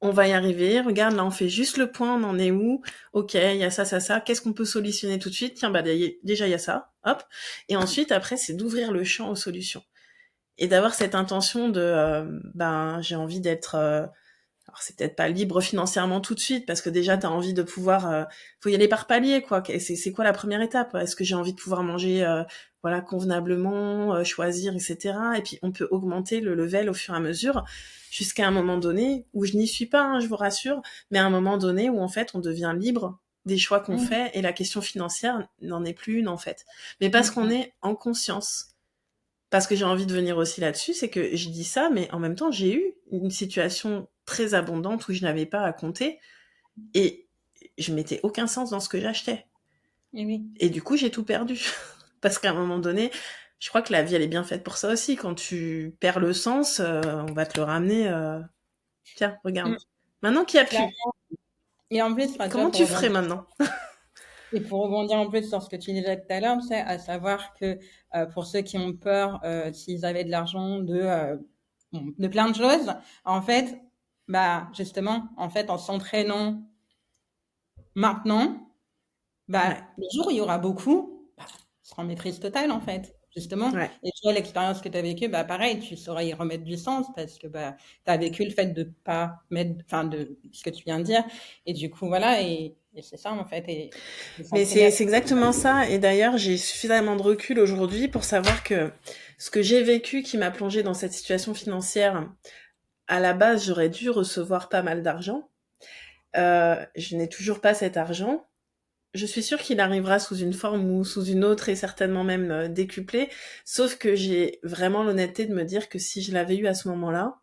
on va y arriver, regarde là on fait juste le point, on en est où, ok, il y a ça, qu'est-ce qu'on peut solutionner tout de suite, tiens bah déjà il y a ça, hop, et ensuite après c'est d'ouvrir le champ aux solutions et d'avoir cette intention de ben j'ai envie d'être alors c'est peut-être pas libre financièrement tout de suite parce que déjà tu as envie de pouvoir faut y aller par palier quoi. C'est quoi la première étape? Est-ce que j'ai envie de pouvoir manger voilà convenablement, choisir etc. Et puis on peut augmenter le level au fur et à mesure jusqu'à un moment donné où je n'y suis pas, hein, je vous rassure, mais à un moment donné où en fait on devient libre des choix qu'on Mhm. fait et la question financière n'en est plus une en fait. Mais parce qu'on Mhm. est en conscience. Parce que j'ai envie de venir aussi là-dessus, c'est que je dis ça, mais en même temps, j'ai eu une situation très abondante où je n'avais pas à compter et je mettais aucun sens dans ce que j'achetais. Et oui. Et du coup, j'ai tout perdu. Parce qu'à un moment donné, je crois que la vie, elle est bien faite pour ça aussi. Quand tu perds le sens, on va te le ramener. Tiens, regarde. Mm. Maintenant qu'il n'y a plus, Clairement. Et en plus, enfin, tu vois, comment pour tu ferais rebondir. maintenant? Et pour rebondir un peu sur ce que tu disais tout à l'heure, c'est à savoir que pour ceux qui ont peur, s'ils avaient de l'argent, de plein de choses, en fait, bah justement, en fait, en s'entraînant maintenant, bah Ouais, le jour où il y aura beaucoup, bah, ce sera en maîtrise totale en fait, justement. ouais. Et tu vois, l'expérience que tu as vécue, bah pareil, tu sauras y remettre du sens parce que bah tu as vécu le fait de pas mettre, enfin de ce que tu viens de dire. Et du coup, voilà, et c'est ça en fait, et Mais s'entraîner. c'est exactement ça. Et d'ailleurs, j'ai suffisamment de recul aujourd'hui pour savoir que ce que j'ai vécu qui m'a plongée dans cette situation financière, à la base, j'aurais dû recevoir pas mal d'argent. Je n'ai toujours pas cet argent. Je suis sûre qu'il arrivera sous une forme ou sous une autre et certainement même décuplé. Sauf que j'ai vraiment l'honnêteté de me dire que si je l'avais eu à ce moment-là,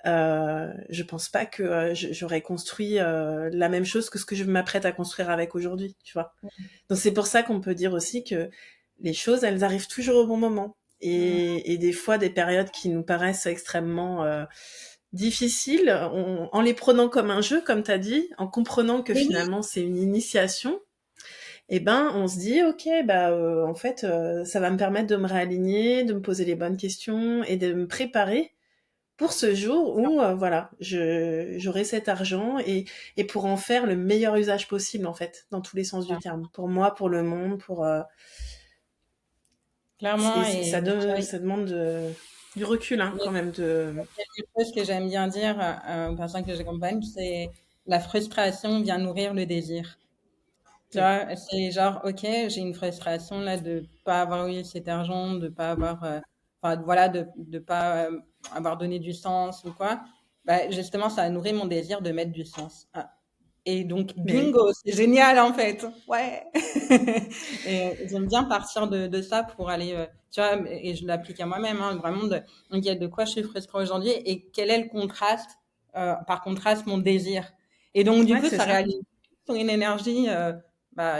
je pense pas que j'aurais construit la même chose que ce que je m'apprête à construire avec aujourd'hui, tu vois. Donc c'est pour ça qu'on peut dire aussi que les choses, elles arrivent toujours au bon moment. Et des fois, des périodes qui nous paraissent extrêmement difficiles, en les prenant comme un jeu, comme tu as dit, en comprenant que Mais oui, finalement c'est une initiation, eh ben on se dit ok, bah en fait ça va me permettre de me réaligner, de me poser les bonnes questions et de me préparer pour ce jour où voilà, j'aurai cet argent et pour en faire le meilleur usage possible en fait, dans tous les sens du terme. Pour moi, pour le monde, pour clairement, ça, et tu vois, ça demande du recul hein, il y a quand même de quelque chose que j'aime bien dire aux personnes que j'accompagne, c'est la frustration vient nourrir le désir. Tu oui. vois, c'est genre, ok, j'ai une frustration là de pas avoir eu cet argent, de pas avoir, enfin voilà, de pas avoir donné du sens ou quoi. Bah, justement, ça a nourri mon désir de mettre du sens. Ah. Et donc, Mais oui. bingo, c'est génial en fait. Ouais. Et j'aime bien partir de ça pour aller, tu vois, et je l'applique à moi-même, hein, vraiment ok, de quoi je suis frustrée aujourd'hui et quel est le contraste, par contraste, mon désir. Et donc, du Ouais, coup, c'est ça ça. réalise une énergie bah,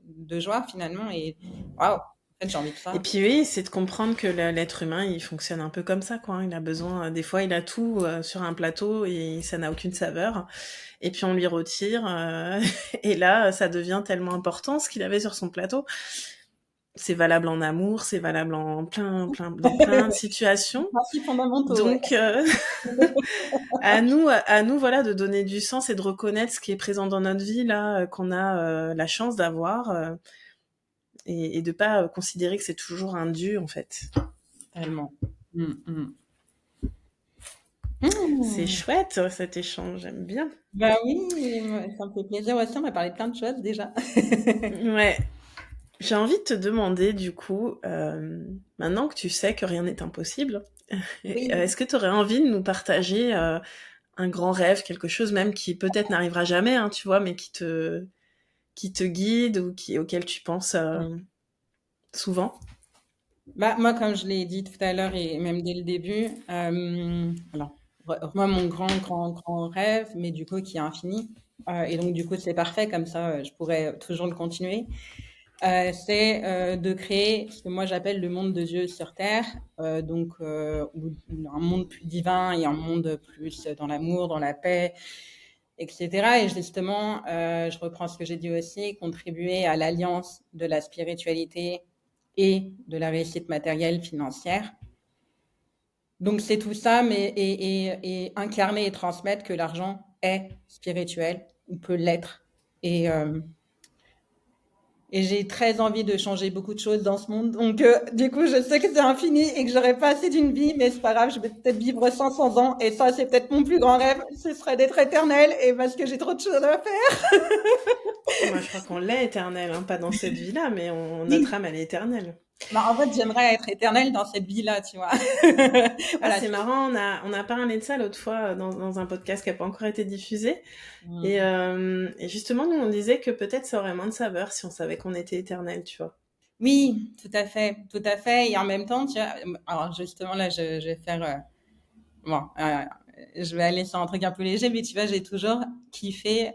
de joie finalement. Et waouh, en fait, j'ai envie de Et ça. puis oui, c'est de comprendre que l'être humain, il fonctionne un peu comme ça, quoi. Il a besoin, des fois, il a tout sur un plateau et ça n'a aucune saveur. Et puis on lui retire, et là, ça devient tellement important ce qu'il avait sur son plateau. C'est valable en amour, c'est valable en dans plein de situations. Principes fondamentaux, ouais. Donc, à nous, voilà, de donner du sens et de reconnaître ce qui est présent dans notre vie là, qu'on a la chance d'avoir, et de pas considérer que c'est toujours un dû en fait. Tellement. Mm. C'est Mm. chouette cet échange, j'aime bien. Bah oui, ça me fait plaisir aussi. On va parler de plein de choses déjà. Ouais. J'ai envie de te demander du coup, maintenant que tu sais que rien n'est impossible, Oui. est-ce que tu aurais envie de nous partager un grand rêve, quelque chose même qui peut-être n'arrivera jamais, hein, tu vois, mais qui te guide ou auquel tu penses souvent? Bah, moi, comme je l'ai dit tout à l'heure et même dès le début, alors, moi, mon grand rêve, mais du coup, qui est infini, et donc, du coup, c'est parfait, comme ça, je pourrais toujours le continuer, c'est de créer ce que moi j'appelle le monde de Dieu sur Terre, donc un monde plus divin et un monde plus dans l'amour, dans la paix, etc. Et justement, je reprends ce que j'ai dit aussi, contribuer à l'alliance de la spiritualité et de la réussite matérielle financière. Donc c'est tout ça, mais et incarner et transmettre que l'argent est spirituel ou peut l'être. Et, euh, et j'ai très envie de changer beaucoup de choses dans ce monde. Donc du coup, je sais que c'est infini et que j'aurai pas assez d'une vie, mais c'est pas grave, je vais peut-être vivre 500 ans. Et ça, c'est peut-être mon plus grand rêve, ce serait d'être éternel, et parce que j'ai trop de choses à faire. Moi, je crois qu'on l'est éternel, hein, pas dans cette vie-là, mais notre Oui. âme, elle est éternelle. Bah, en fait, j'aimerais être éternelle dans cette vie-là, tu vois. Ah, Voilà. c'est marrant, on a parlé de ça l'autre fois dans un podcast qui n'a pas encore été diffusé. Mm. Et justement, nous, on disait que peut-être ça aurait moins de saveur si on savait qu'on était éternel, tu vois. Oui, tout à fait, tout à fait. Et en même temps, tu vois, alors justement là, je vais faire, bon, je vais aller sur un truc un peu léger, mais tu vois, j'ai toujours kiffé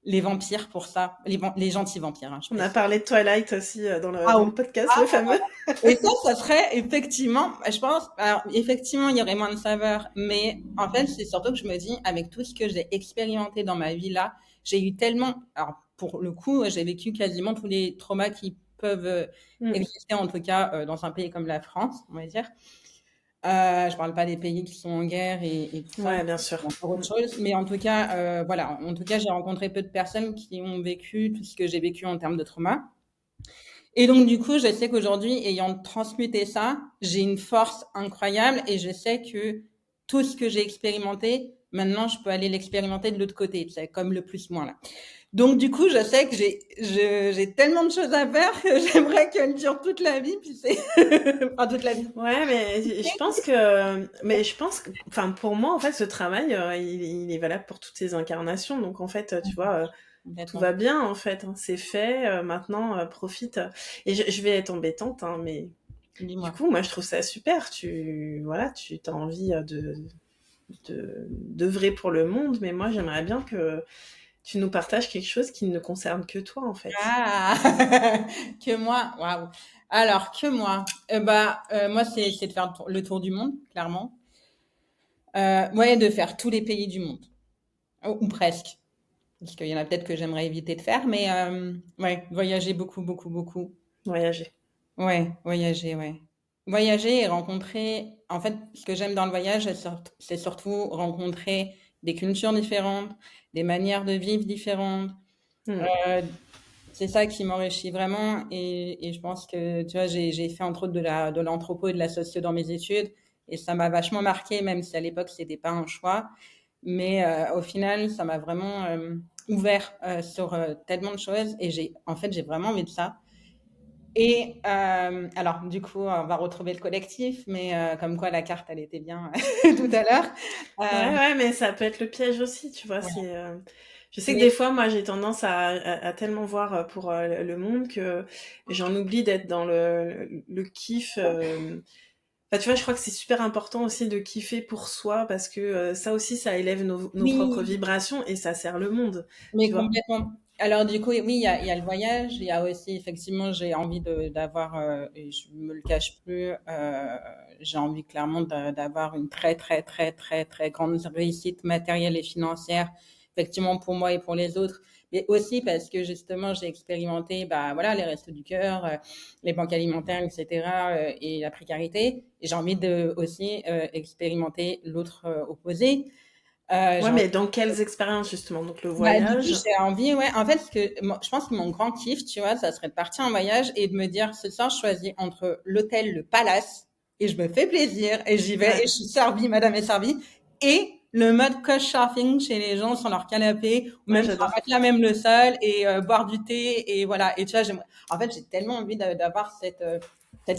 les vampires pour ça, les gentils vampires, hein, je On a précise. parlé de Twilight aussi Ah dans oui. le podcast, Ah, le fameux. et ça serait effectivement, je pense, alors effectivement, il y aurait moins de saveur, mais en fait, c'est surtout que je me dis, avec tout ce que j'ai expérimenté dans ma vie là, j'ai eu tellement, alors pour le coup, j'ai vécu quasiment tous les traumas qui peuvent Mm. exister, en tout cas dans un pays comme la France, on va dire. Je parle pas des pays qui sont en guerre et tout ça, Ouais, bien sûr. c'est encore autre chose. Mais en tout cas, voilà, en tout cas, j'ai rencontré peu de personnes qui ont vécu tout ce que j'ai vécu en termes de trauma. Et donc, du coup, je sais qu'aujourd'hui, ayant transmuté ça, j'ai une force incroyable et je sais que tout ce que j'ai expérimenté, maintenant, je peux aller l'expérimenter de l'autre côté, c'est comme le plus moins là. Donc, du coup, je sais que j'ai tellement de choses à faire que j'aimerais qu'elles durent toute la vie, puis c'est, enfin, toute la vie. Ouais, mais je pense que, enfin, pour moi, en fait, ce travail, il est valable pour toutes ces incarnations. Donc, en fait, tu vois, tout Complètement. va bien, en fait, hein, c'est fait. Maintenant, profite. Et je vais être embêtante, hein, mais du Dis-moi. coup, moi, je trouve ça super. Voilà, tu as envie d'œuvrer pour le monde, mais moi, j'aimerais bien que tu nous partages quelque chose qui ne concerne que toi, en fait. Ah, que moi, waouh. Alors, que moi, moi, c'est de faire le tour du monde, clairement. Ouais, de faire tous les pays du monde, ou presque. Parce qu'il y en a peut-être que j'aimerais éviter de faire, mais ouais, voyager beaucoup, beaucoup, beaucoup. Voyager. Ouais, voyager, ouais. Voyager et rencontrer. En fait, ce que j'aime dans le voyage, c'est surtout rencontrer des cultures différentes, des manières de vivre différentes. Hmm. Euh, c'est ça qui m'enrichit vraiment. Et je pense que, tu vois, j'ai fait entre autres de l'anthropo et de la socio dans mes études. Et ça m'a vachement marqué, même si à l'époque, c'était pas un choix. Mais au final, ça m'a vraiment ouvert sur tellement de choses. Et en fait, j'ai vraiment envie de ça. Et alors, du coup, on va retrouver le collectif, mais comme quoi la carte, elle était bien tout à l'heure. Ouais, Euh, ouais, mais ça peut être le piège aussi, tu vois. ouais. Je sais que des Mais fois, moi, j'ai tendance à tellement voir pour le monde que j'en oublie d'être dans le kiff. Enfin, tu vois, je crois que c'est super important aussi de kiffer pour soi parce que ça aussi, ça élève nos propres oui, vibrations et ça sert le monde, mais tu vois. complètement. Alors, du coup, oui, il y a le voyage, il y a aussi, effectivement, j'ai envie d'avoir, et je me le cache plus, j'ai envie clairement d'avoir une très, très, très, très, très grande réussite matérielle et financière, effectivement, pour moi et pour les autres. Mais aussi parce que justement, j'ai expérimenté, bah, voilà, les restos du cœur, les banques alimentaires, etc., et la précarité. Et j'ai envie de aussi expérimenter l'autre opposé. Ouais, J'ai mais dans quelles expériences, justement? Donc, le Bah, du coup, voyage. j'ai envie, ouais. En fait, je pense que mon grand kiff, tu vois, ça serait de partir en voyage et de me dire, ce soir, je choisis entre l'hôtel, le palace, et je me fais plaisir, et j'y vais, et Ouais, je suis servie, madame est servie, et le mode couchsurfing chez les gens sur leur canapé, ou ouais, même sur un j'adore. matelas, même le sol, et boire du thé, et voilà. Et tu vois, en fait, j'ai tellement envie d'avoir cette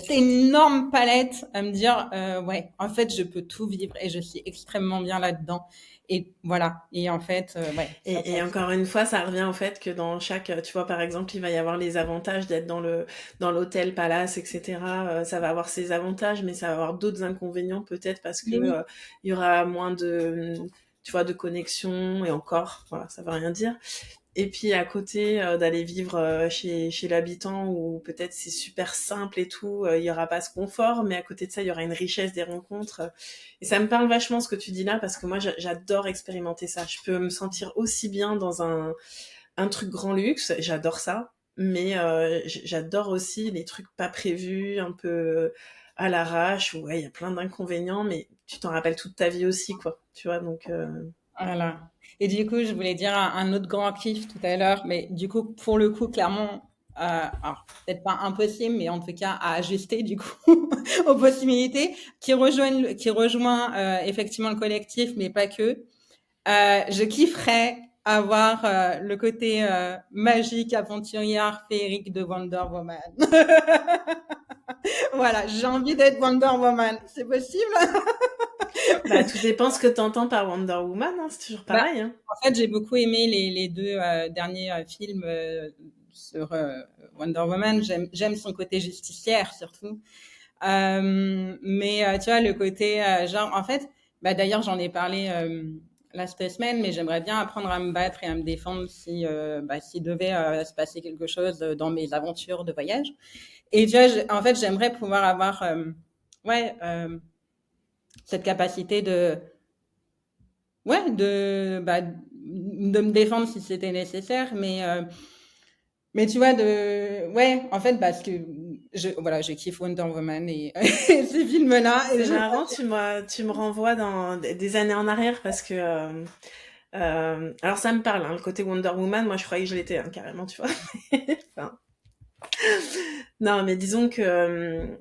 énorme palette à me dire, ouais, en fait, je peux tout vivre, et je suis extrêmement bien là-dedans. Et voilà. Et en fait, ouais, Et encore une fois, ça revient au fait que dans chaque, tu vois, par exemple, il va y avoir les avantages d'être dans l'hôtel Palace, etc. Ça va avoir ses avantages, mais ça va avoir d'autres inconvénients peut-être parce que mais oui, il y aura moins de, tu vois, de connexion et encore, voilà, ça veut rien dire. Et puis à côté d'aller vivre chez l'habitant où peut-être c'est super simple et tout, il y aura pas ce confort, mais à côté de ça, il y aura une richesse des rencontres. Et ça me parle vachement ce que tu dis là parce que moi j'adore expérimenter ça. Je peux me sentir aussi bien dans un truc grand luxe, j'adore ça, mais j'adore aussi les trucs pas prévus, un peu à l'arrache, où ouais, il y a plein d'inconvénients, mais tu t'en rappelles toute ta vie aussi, quoi. Tu vois, donc voilà. Et du coup, je voulais dire un autre grand kiff tout à l'heure, mais du coup, pour le coup, clairement, alors peut-être pas impossible, mais en tout cas à ajuster du coup aux possibilités qui rejoint effectivement le collectif, mais pas que. Je kifferais avoir le côté magique, aventurière, féerique de Wonder Woman. Voilà, j'ai envie d'être Wonder Woman. C'est possible? bah tout dépend ce que t'entends par Wonder Woman, hein, c'est toujours Bah, pareil, hein. en fait, j'ai beaucoup aimé les deux derniers films sur Wonder Woman. J'aime son côté justicière surtout. Mais tu vois, le côté genre, en fait, bah, d'ailleurs, j'en ai parlé là cette semaine, mais j'aimerais bien apprendre à me battre et à me défendre si s'il devait se passer quelque chose dans mes aventures de voyage. Et tu vois, en fait, j'aimerais pouvoir avoir ouais, cette capacité de ouais, de me défendre si c'était nécessaire, mais tu vois, ouais, en fait, parce que voilà, je kiffe Wonder Woman et, et ces films-là. Et C'est marrant, tu me renvoies dans des années en arrière parce que alors ça me parle, hein, le côté Wonder Woman, moi je croyais que je l'étais, hein, carrément, tu vois. Enfin, non, mais disons que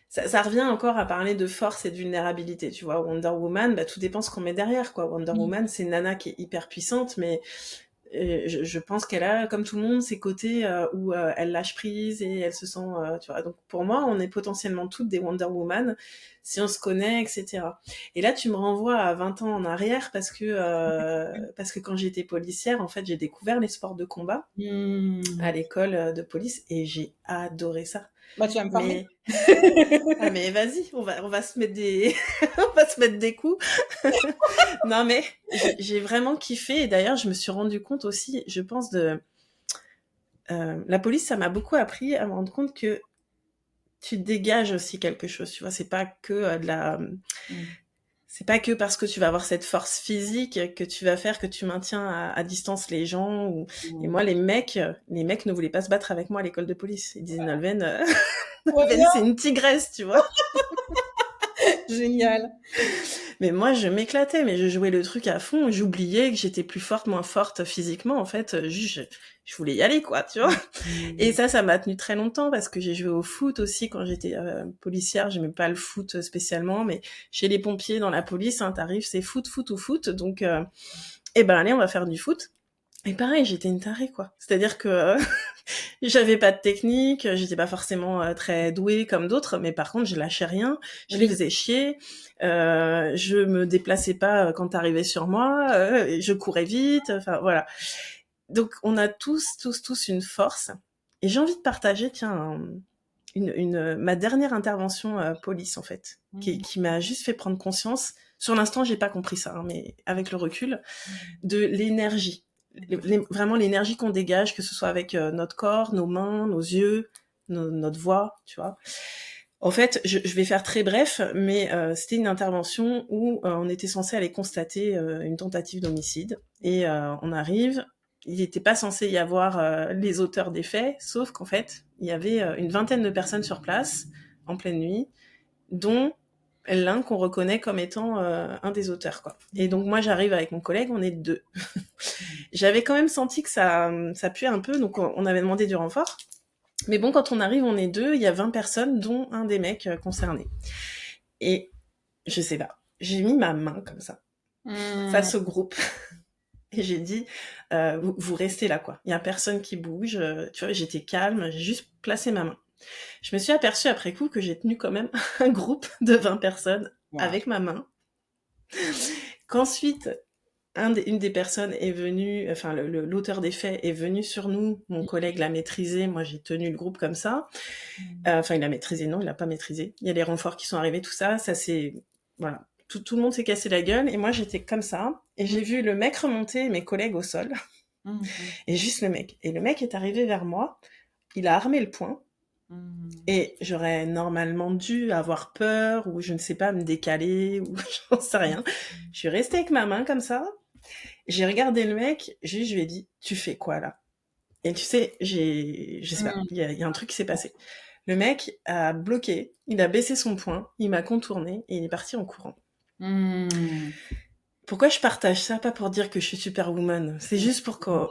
ça revient encore à parler de force et de vulnérabilité, tu vois. Wonder Woman, bah, tout dépend ce qu'on met derrière, quoi. Wonder oui, Woman, c'est une nana qui est hyper puissante, mais je pense qu'elle a, comme tout le monde, ses côtés où elle lâche prise et elle se sent, tu vois. Donc pour moi, on est potentiellement toutes des Wonder Woman si on se connaît, etc. Et là, tu me renvoies à 20 ans en arrière parce que quand j'étais policière, en fait, j'ai découvert les sports de combat à hmm. l'école de police et j'ai adoré ça. Bah, tu vas me former. Mais ah mais vas-y, on va se mettre des on va se mettre des coups. Non mais j'ai vraiment kiffé et d'ailleurs je me suis rendu compte aussi, je pense de la police, ça m'a beaucoup appris à me rendre compte que tu dégages aussi quelque chose, tu vois, Hmm. c'est pas que parce que tu vas avoir cette force physique que tu vas faire que tu maintiens à distance les gens ou et Hmm. moi les mecs ne voulaient pas se battre avec moi à l'école de police. Ils disaient Nolwenn, Trop Nolwenn c'est bien, une tigresse, tu vois. génial. Mais moi, je m'éclatais, mais je jouais le truc à fond. J'oubliais que j'étais plus forte, moins forte physiquement. En fait, juste, je voulais y aller, quoi, tu vois. Et Hmm. ça m'a tenu très longtemps parce que j'ai joué au foot aussi quand j'étais policière. J'aimais pas le foot spécialement, mais chez les pompiers, dans la police, hein, t'arrives, c'est foot, foot ou foot. Donc, eh ben, allez, on va faire du foot. Et pareil, j'étais une tarée, quoi. C'est-à-dire que j'avais pas de technique, j'étais pas forcément très douée comme d'autres, mais par contre, je lâchais rien, je les Oui. faisais chier, je me déplaçais pas quand t'arrivais sur moi, je courais vite, enfin voilà. Donc, on a tous une force. Et j'ai envie de partager, tiens, ma dernière intervention police, en fait, Hmm. qui m'a juste fait prendre conscience. Sur l'instant, j'ai pas compris ça, hein, mais avec le recul, de l'énergie. Vraiment l'énergie qu'on dégage, que ce soit avec notre corps, nos mains, nos yeux, notre voix, tu vois. En fait, je vais faire très bref, mais c'était une intervention où on était censé aller constater une tentative d'homicide. Et on arrive, il n'était pas censé y avoir les auteurs des faits, sauf qu'en fait, il y avait une vingtaine de personnes sur place, en pleine nuit, dont l'un qu'on reconnaît comme étant un des auteurs, quoi. Et donc moi j'arrive avec mon collègue, on est deux. J'avais quand même senti que ça puait un peu, donc on avait demandé du renfort. Mais bon, quand on arrive, on est deux, il y a 20 personnes, dont un des mecs concernés. Et je sais pas, j'ai mis ma main comme ça, Hmm. face au groupe, et j'ai dit, vous restez là, quoi. Il y a personne qui bouge, tu vois, j'étais calme, j'ai juste placé ma main. Je me suis aperçue après coup que j'ai tenu quand même un groupe de 20 personnes Wow. avec ma main, qu'ensuite une des personnes est venue, enfin l'auteur des faits est venu sur nous, mon collègue l'a maîtrisé, moi j'ai tenu le groupe comme ça. Enfin, il l'a maîtrisé, non, il l'a pas maîtrisé. Il y a les renforts qui sont arrivés, tout ça, ça c'est... Voilà. Tout le monde s'est cassé la gueule, et moi j'étais comme ça, et j'ai vu le mec remonter, mes collègues au sol, Hmm. et juste le mec. Et le mec est arrivé vers moi, il a armé le poing, Hmm. et j'aurais normalement dû avoir peur, ou je ne sais pas, me décaler, ou j'en sais rien. Je suis restée avec ma main comme ça, j'ai regardé le mec, juste je lui ai dit, tu fais quoi là? Et tu sais, je sais pas, Hmm. il y a un truc qui s'est passé. Le mec a bloqué, il a baissé son poing, il m'a contourné et il est parti en courant. Hmm. Pourquoi je partage ça? Pas pour dire que je suis superwoman, c'est juste pour qu'on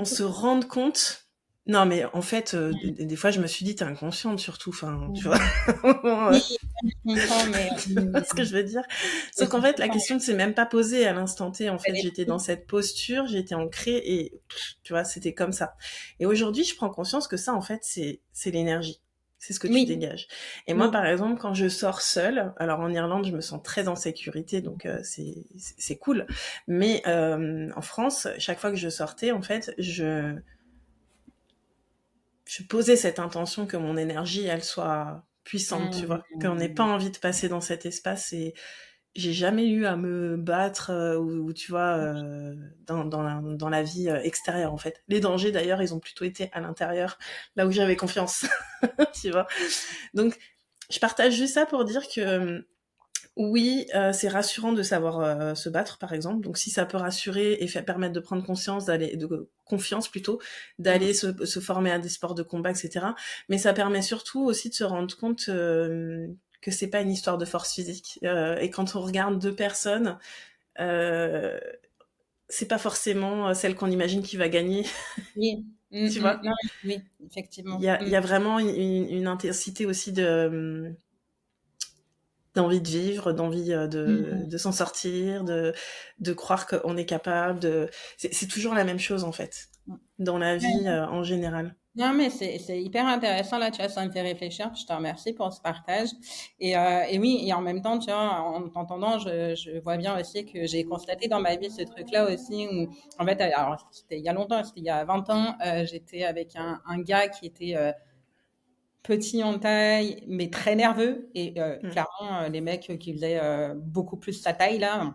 se rende compte. Non, mais en fait, des fois, je me suis dit, t'es inconsciente surtout, enfin, tu vois. Hmm. Oui, je comprends, mais Tu vois ce que je veux dire? c'est Sauf qu'en fait, la suffisant. question ne s'est même pas posée à l'instant T. En Elle fait, est j'étais dans prise. cette posture, j'étais ancrée et tu vois, c'était comme ça. Et aujourd'hui, je prends conscience que ça, en fait, c'est l'énergie. C'est ce que tu Oui, dégages. Et moi, oui. par exemple, quand je sors seule, alors en Irlande, je me sens très en sécurité, donc c'est cool. Mais en France, chaque fois que je sortais, en fait, je posais cette intention que mon énergie, elle soit puissante, tu vois. Qu'on n'ait pas Hmm. envie de passer dans cet espace et j'ai jamais eu à me battre ou tu vois dans la vie extérieure en fait. Les dangers d'ailleurs, ils ont plutôt été à l'intérieur, là où j'avais confiance, tu vois. Donc je partage juste ça pour dire que Oui, c'est rassurant de savoir, se battre, par exemple. Donc si ça peut rassurer et permettre de prendre conscience, d'aller de confiance plutôt, Mmh. d'aller se former à des sports de combat et cetera. Mais ça permet surtout aussi de se rendre compte, que c'est pas une histoire de force physique. Et quand on regarde 2 personnes, heu, c'est pas forcément, celle qu'on imagine qui va gagner, Oui. Mmh tu mh. vois? Non, oui, Il effectivement. y a il Mmh. y a vraiment une intensité aussi de, d'envie de vivre, d'envie, Mmh de mh. s'en sortir, de croire qu'on est capable de c'est toujours la même chose, en fait, Mmh. dans la vie, Ouais. en général. Non, mais c'est hyper intéressant là, tu vois, ça me fait réfléchir. Je te remercie pour ce partage et oui et en même temps, tu vois, en t'entendant, je vois bien aussi que j'ai constaté dans ma vie ce truc-là aussi où en fait, alors c'était il y a longtemps, c'était il y a 20 ans, j'étais avec un gars qui était, petit en taille, mais très nerveux et Mmh. clairement, les mecs qui faisaient, beaucoup plus sa taille là,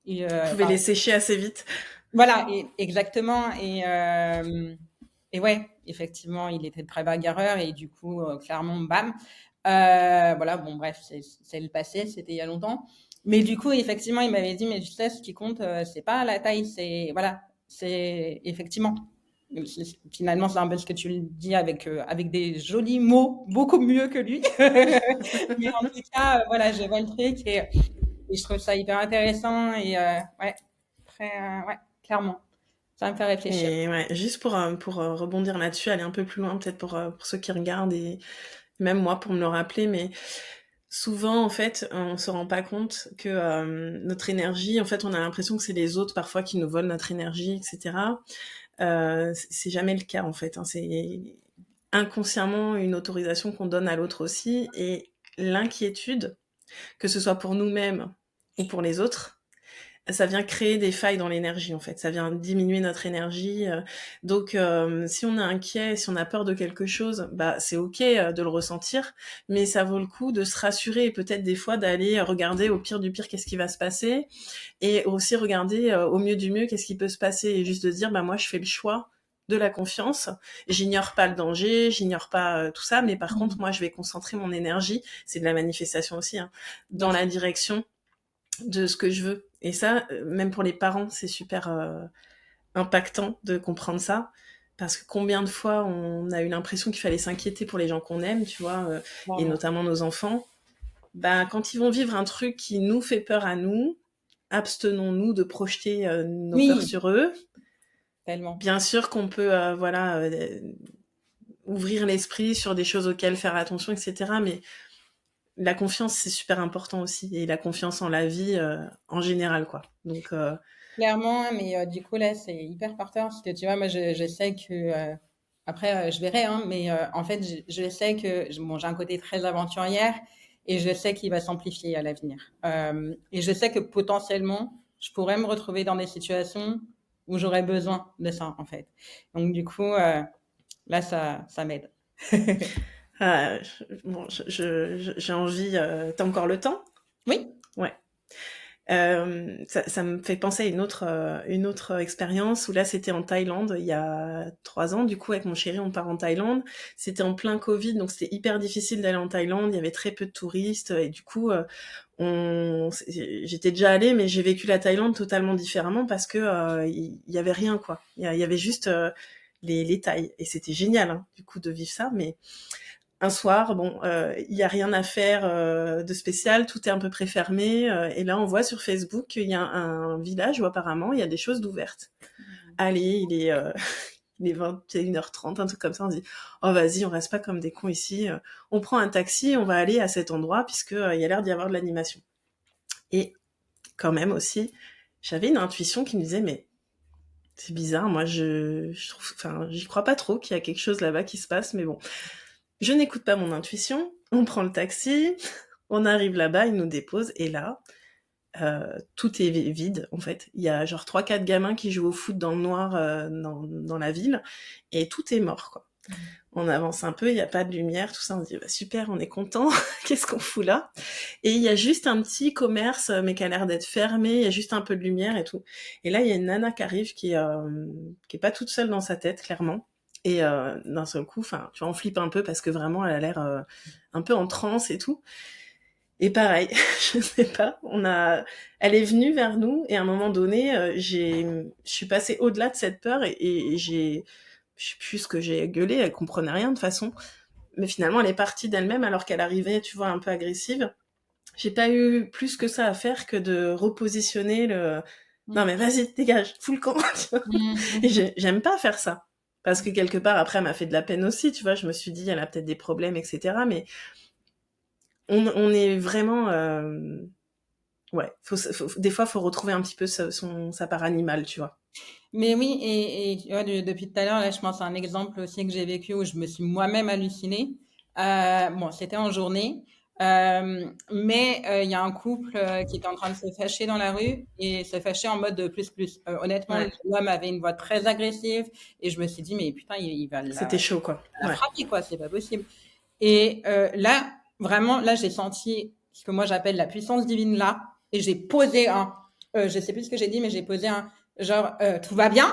ils, Vous pouvez enfin les sécher assez vite. voilà, exactement et ouais, effectivement, il était très bagarreur et du coup, clairement, bam. Voilà, bon bref, c'est le passé, c'était il y a longtemps. Mais du coup, effectivement, il m'avait dit: «Mais tu sais, ce qui compte, c'est pas la taille, c'est voilà, c'est effectivement». Finalement, c'est un peu ce que tu le dis avec des jolis mots, beaucoup mieux que lui. Mais en tout cas, voilà, je vois le truc et je trouve ça hyper intéressant et ouais, très, ouais, clairement. Ça me fait réfléchir. Et ouais, juste pour, rebondir là-dessus, aller un peu plus loin peut-être pour ceux qui regardent et même moi pour me le rappeler, mais souvent, en fait, on se rend pas compte que, notre énergie, en fait, on a l'impression que c'est les autres parfois qui nous volent notre énergie et cetera. C'est jamais le cas, en fait, hein. C'est inconsciemment une autorisation qu'on donne à l'autre aussi et l'inquiétude, que ce soit pour nous-mêmes ou pour les autres, ça vient créer des failles dans l'énergie, en fait. Ça vient diminuer notre énergie, donc si on est inquiet, si on a peur de quelque chose, bah, c'est OK, de le ressentir, mais ça vaut le coup de se rassurer et peut-être des fois d'aller regarder au pire du pire qu'est-ce qui va se passer et aussi regarder, au mieux du mieux qu'est-ce qui peut se passer et juste de dire: «Bah, moi je fais le choix de la confiance. J'ignore pas le danger, j'ignore pas, tout ça, mais par contre Mmh. moi je vais concentrer mon énergie», c'est de la manifestation aussi, hein, Bien dans la sûr. direction de ce que je veux. Et ça, même pour les parents, c'est super impactant de comprendre ça. Parce que combien de fois on a eu l'impression qu'il fallait s'inquiéter pour les gens qu'on aime, tu vois, et Clairement. notamment nos enfants. Bah, quand ils vont vivre un truc qui nous fait peur à nous, abstenons-nous de projeter nos peurs Oui, sur eux. tellement. Bien sûr qu'on peut, voilà, ouvrir l'esprit sur des choses auxquelles faire attention, etc. Mais la confiance, c'est super important aussi. Et la confiance en la vie en général, quoi. Donc, Clairement, mais du coup, là, c'est hyper porteur parce que tu vois, moi, je sais que, après, je verrai, hein, mais en fait, je sais que bon, j'ai un côté très aventurière et je sais qu'il va s'amplifier à l'avenir. Et je sais que potentiellement, je pourrais me retrouver dans des situations où j'aurais besoin de ça, en fait. Donc, du coup, là, ça m'aide. bon, j'ai envie. T'as encore le temps? Oui. Ouais. Ça me fait penser à une autre expérience où là c'était en Thaïlande il y a 3 ans. Du coup, avec mon chéri, on part en Thaïlande. C'était en plein Covid, donc c'était hyper difficile d'aller en Thaïlande. Il y avait très peu de touristes et du coup, j'étais déjà allée, mais j'ai vécu la Thaïlande totalement différemment parce que il y avait rien quoi. Il y avait juste les Thaïs et c'était génial hein, du coup de vivre ça, mais un soir, bon, il y a rien à faire de spécial, tout est un peu près fermé. Et là, on voit sur Facebook qu'il y a un village où apparemment il y a des choses d'ouvertes. Allez, il est, il est 21h30, un truc comme ça. On se dit, oh vas-y, on reste pas comme des cons ici. On prend un taxi, on va aller à cet endroit puisque il y a l'air d'y avoir de l'animation. Et quand même aussi, j'avais une intuition qui me disait, mais c'est bizarre, moi je trouve, enfin, j'y crois pas trop qu'il y a quelque chose là-bas qui se passe, mais bon. Je n'écoute pas mon intuition, on prend le taxi, on arrive là-bas, il nous dépose, et là, tout est vide, en fait. Il y a genre 3-4 gamins qui jouent au foot dans le noir dans la ville, et tout est mort, quoi. On avance un peu, il n'y a pas de lumière, tout ça, on se dit, bah, super, on est content, qu'est-ce qu'on fout là? Et il y a juste un petit commerce, mais qui a l'air d'être fermé, il y a juste un peu de lumière et tout. Et là, il y a une nana qui arrive qui est pas toute seule dans sa tête, clairement. Et d'un seul coup, enfin, tu vois, on flippe un peu parce que vraiment, elle a l'air un peu en transe et tout. Et pareil, je sais pas, elle est venue vers nous et à un moment donné, je suis passée au-delà de cette peur et je sais plus ce que j'ai gueulé, elle comprenait rien de toute façon. Mais finalement, elle est partie d'elle-même alors qu'elle arrivait, tu vois, un peu agressive. J'ai pas eu plus que ça à faire que de repositionner non Mmh. mais vas-y, dégage, fous le camp. Tu vois. Et Mmh. j'aime pas faire ça. Parce que quelque part, après, elle m'a fait de la peine aussi, tu vois. Je me suis dit, elle a peut-être des problèmes, etc. Mais on est vraiment, ouais, des fois, faut retrouver un petit peu sa part animale, tu vois. Mais oui, et tu vois, depuis tout à l'heure, là, je pense à un exemple aussi que j'ai vécu où je me suis moi-même hallucinée. Bon, c'était en journée, mais il y a un couple qui était en train de se fâcher dans la rue et se fâcher en mode plus plus. Honnêtement, Ouais, l'homme avait une voix très agressive et je me suis dit, mais putain, il va c'était chaud, quoi. la Ouais. frapper, quoi, c'est pas possible. Et là, vraiment, là, j'ai senti ce que moi j'appelle la puissance divine là, et j'ai posé je sais plus ce que j'ai dit, mais j'ai posé un genre, tout va bien?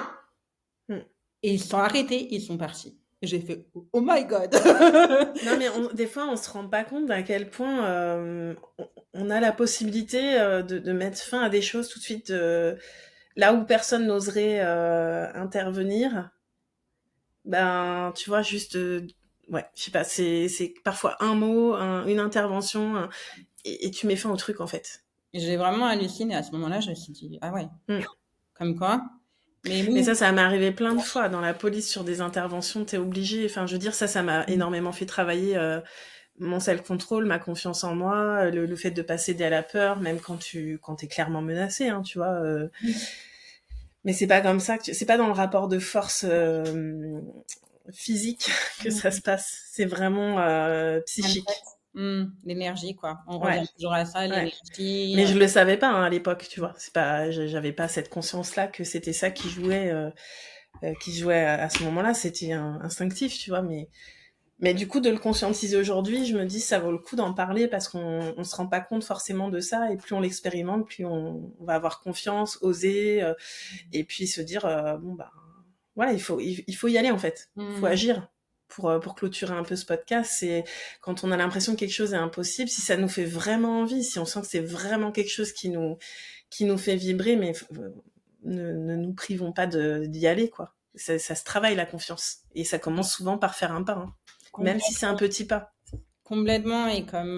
Mm. Et ils sont arrêtés, ils sont partis. Et j'ai fait, oh my God! Non, mais des fois, on se rend pas compte à quel point on a la possibilité de mettre fin à des choses tout de suite là où personne n'oserait intervenir. Ben, tu vois, juste, ouais, je sais pas, c'est parfois un mot, une intervention, et tu mets fin au truc, en fait. Et j'ai vraiment halluciné à ce moment-là, je me suis dit, ah ouais, Mm. comme quoi. Mais Mais oui, ça m'est arrivé plein de fois dans la police sur des interventions, t'es obligé. Enfin, je veux dire, ça m'a énormément fait travailler mon self-control, ma confiance en moi, le fait de pas céder à la peur, même quand t'es clairement menacé, hein, tu vois. Mais c'est pas comme ça c'est pas dans le rapport de force physique que ça se passe. C'est vraiment psychique. l'énergie, quoi. On Ouais, revient toujours à ça, ouais. l'énergie. Mais je le savais pas hein, à l'époque, tu vois. C'est pas, j'avais pas cette conscience-là que c'était ça qui jouait à ce moment-là. C'était instinctif, tu vois. Mais du coup, de le conscientiser aujourd'hui, je me dis ça vaut le coup d'en parler parce qu'on se rend pas compte forcément de ça et plus on l'expérimente, plus on va avoir confiance, oser et puis se dire bon bah voilà, il faut y aller en fait. Il faut Mm. agir pour clôturer un peu ce podcast. C'est quand on a l'impression que quelque chose est impossible, si ça nous fait vraiment envie, si on sent que c'est vraiment quelque chose qui nous fait vibrer, mais ne nous privons pas d'y aller quoi. Ça se travaille la confiance et ça commence souvent par faire un pas, hein. Même si c'est un petit pas. Complètement, et comme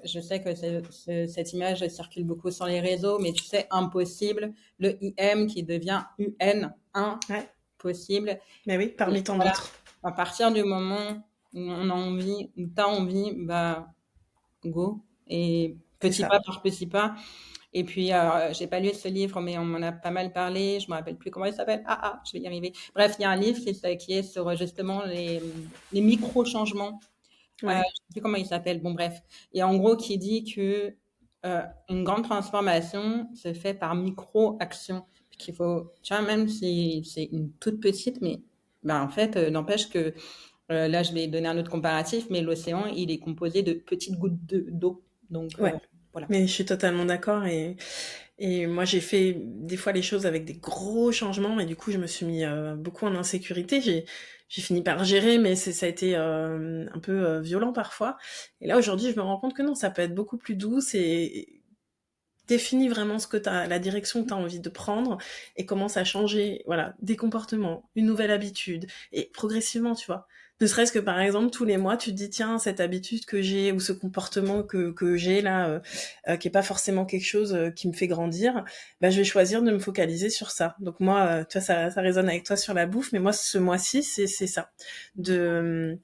je sais que cette image circule beaucoup sur les réseaux, mais tu sais, impossible, le IM qui devient UN, Ouais, impossible. mais oui, Et parmi tant voilà, d'autres. à partir du moment où on a envie, où tu as envie, bah, go. Et C'est petit ça. pas par petit pas. Et puis, j'ai pas lu ce livre, mais on m'en a pas mal parlé. Je me rappelle plus comment il s'appelle. Je vais y arriver. Bref, il y a un livre qui est sur justement les micro-changements, je Ouais. sais plus comment il s'appelle, bon bref. Et en gros, qui dit que une grande transformation se fait par micro-actions. Puis qu'il faut, tu vois, même si c'est une toute petite, mais ben, en fait, n'empêche que là, je vais donner un autre comparatif, mais l'océan, il est composé de petites gouttes d'eau. Donc, Ouais. voilà. Mais je suis totalement d'accord et moi j'ai fait des fois les choses avec des gros changements et du coup je me suis mis beaucoup en insécurité. J'ai fini par gérer mais ça a été un peu violent parfois. Et là aujourd'hui je me rends compte que non, ça peut être beaucoup plus douce et définis vraiment ce que t'as, la direction que tu as envie de prendre et commence à changer, voilà, des comportements, une nouvelle habitude et progressivement, tu vois. Ne serait-ce que par exemple tous les mois, tu te dis tiens cette habitude que j'ai ou ce comportement que j'ai là, qui est pas forcément quelque chose qui me fait grandir, bah je vais choisir de me focaliser sur ça. Donc moi, tu vois ça résonne avec toi sur la bouffe, mais moi ce mois-ci c'est ça, de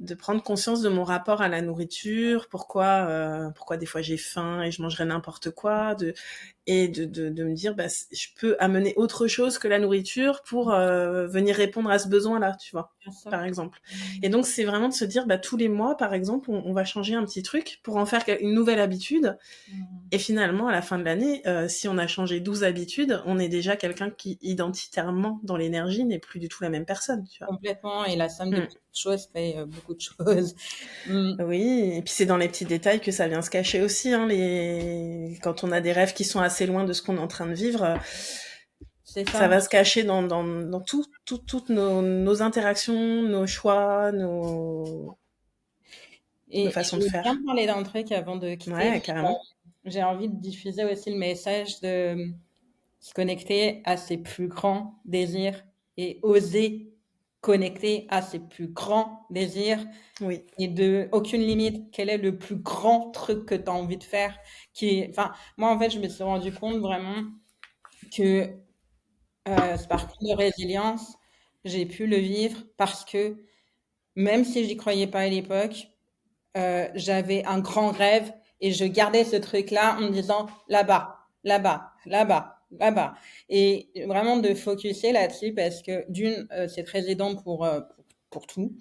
de prendre conscience de mon rapport à la nourriture, pourquoi des fois j'ai faim et je mangerai n'importe quoi, et de me dire bah je peux amener autre chose que la nourriture pour venir répondre à ce besoin-là, tu vois, Bien sûr. par exemple. Et donc c'est vraiment de se dire bah tous les mois par exemple on va changer un petit truc pour en faire une nouvelle habitude et finalement à la fin de l'année si on a changé 12 habitudes, on est déjà quelqu'un qui identitairement dans l'énergie n'est plus du tout la même personne, tu vois. Complètement. Et la somme de Mm. petites choses fait beaucoup de choses. Mm. Oui, et puis c'est dans les petits détails que ça vient se cacher aussi, hein, quand on a des rêves qui sont assez loin de ce qu'on est en train de vivre, C'est ça ça. va se cacher dans toutes nos interactions, nos choix, nos... de Et façon je de veux bien faire. parler d'un truc avant de quitter. Ouais, carrément. J'ai envie de diffuser aussi le message de se connecter à ses plus grands désirs et oser connecter à ses plus grands désirs Oui. et de aucune limite. Quel est le plus grand truc que tu as envie de faire enfin, moi, en fait, je me suis rendu compte vraiment que ce parcours de résilience, j'ai pu le vivre parce que même si j'y croyais pas à l'époque, j'avais un grand rêve et je gardais ce truc-là en me disant là-bas, là-bas, là-bas, là-bas. Et vraiment de focuser là-dessus parce que d'une, c'est très aidant pour tout.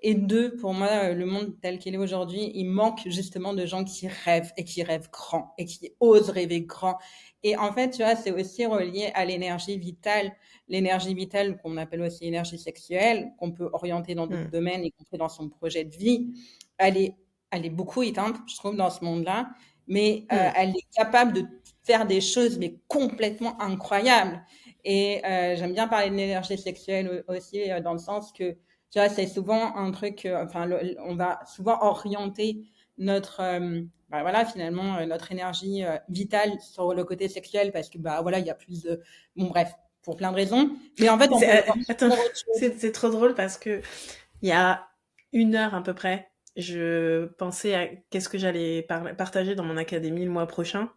Et deux, pour moi, le monde tel qu'il est aujourd'hui, il manque justement de gens qui rêvent et qui rêvent grand et qui osent rêver grand. Et en fait, tu vois, c'est aussi relié à l'énergie vitale qu'on appelle aussi énergie sexuelle, qu'on peut orienter dans d'autres Mm. domaines, y compris dans son projet de vie. Elle est, elle est beaucoup éteinte, je trouve, dans ce monde-là, mais Mm. elle est capable de faire des choses, mais complètement incroyables. Et j'aime bien parler de l'énergie sexuelle aussi, dans le sens que tu vois, c'est souvent un truc, enfin, on va souvent orienter notre, bah voilà, finalement, notre énergie vitale sur le côté sexuel parce que, bah voilà, il y a plus de, bon, bref, pour plein de raisons. Mais en fait, on peut aussi Attends, faire autre chose. c'est trop drôle parce que il y a 1 heure à peu près, je pensais à qu'est-ce que j'allais partager dans mon académie le mois prochain.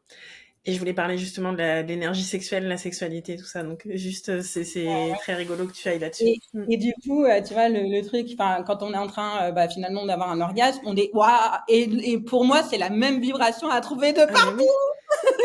Et je voulais parler justement de l'énergie sexuelle, la sexualité, tout ça. Donc, juste, c'est très rigolo que tu ailles là-dessus. Et, et du coup, tu vois, le truc, enfin, quand on est en train, bah, finalement, d'avoir un orgasme, on est, waouh! Et pour moi, c'est la même vibration à trouver de Ah, mais partout. oui,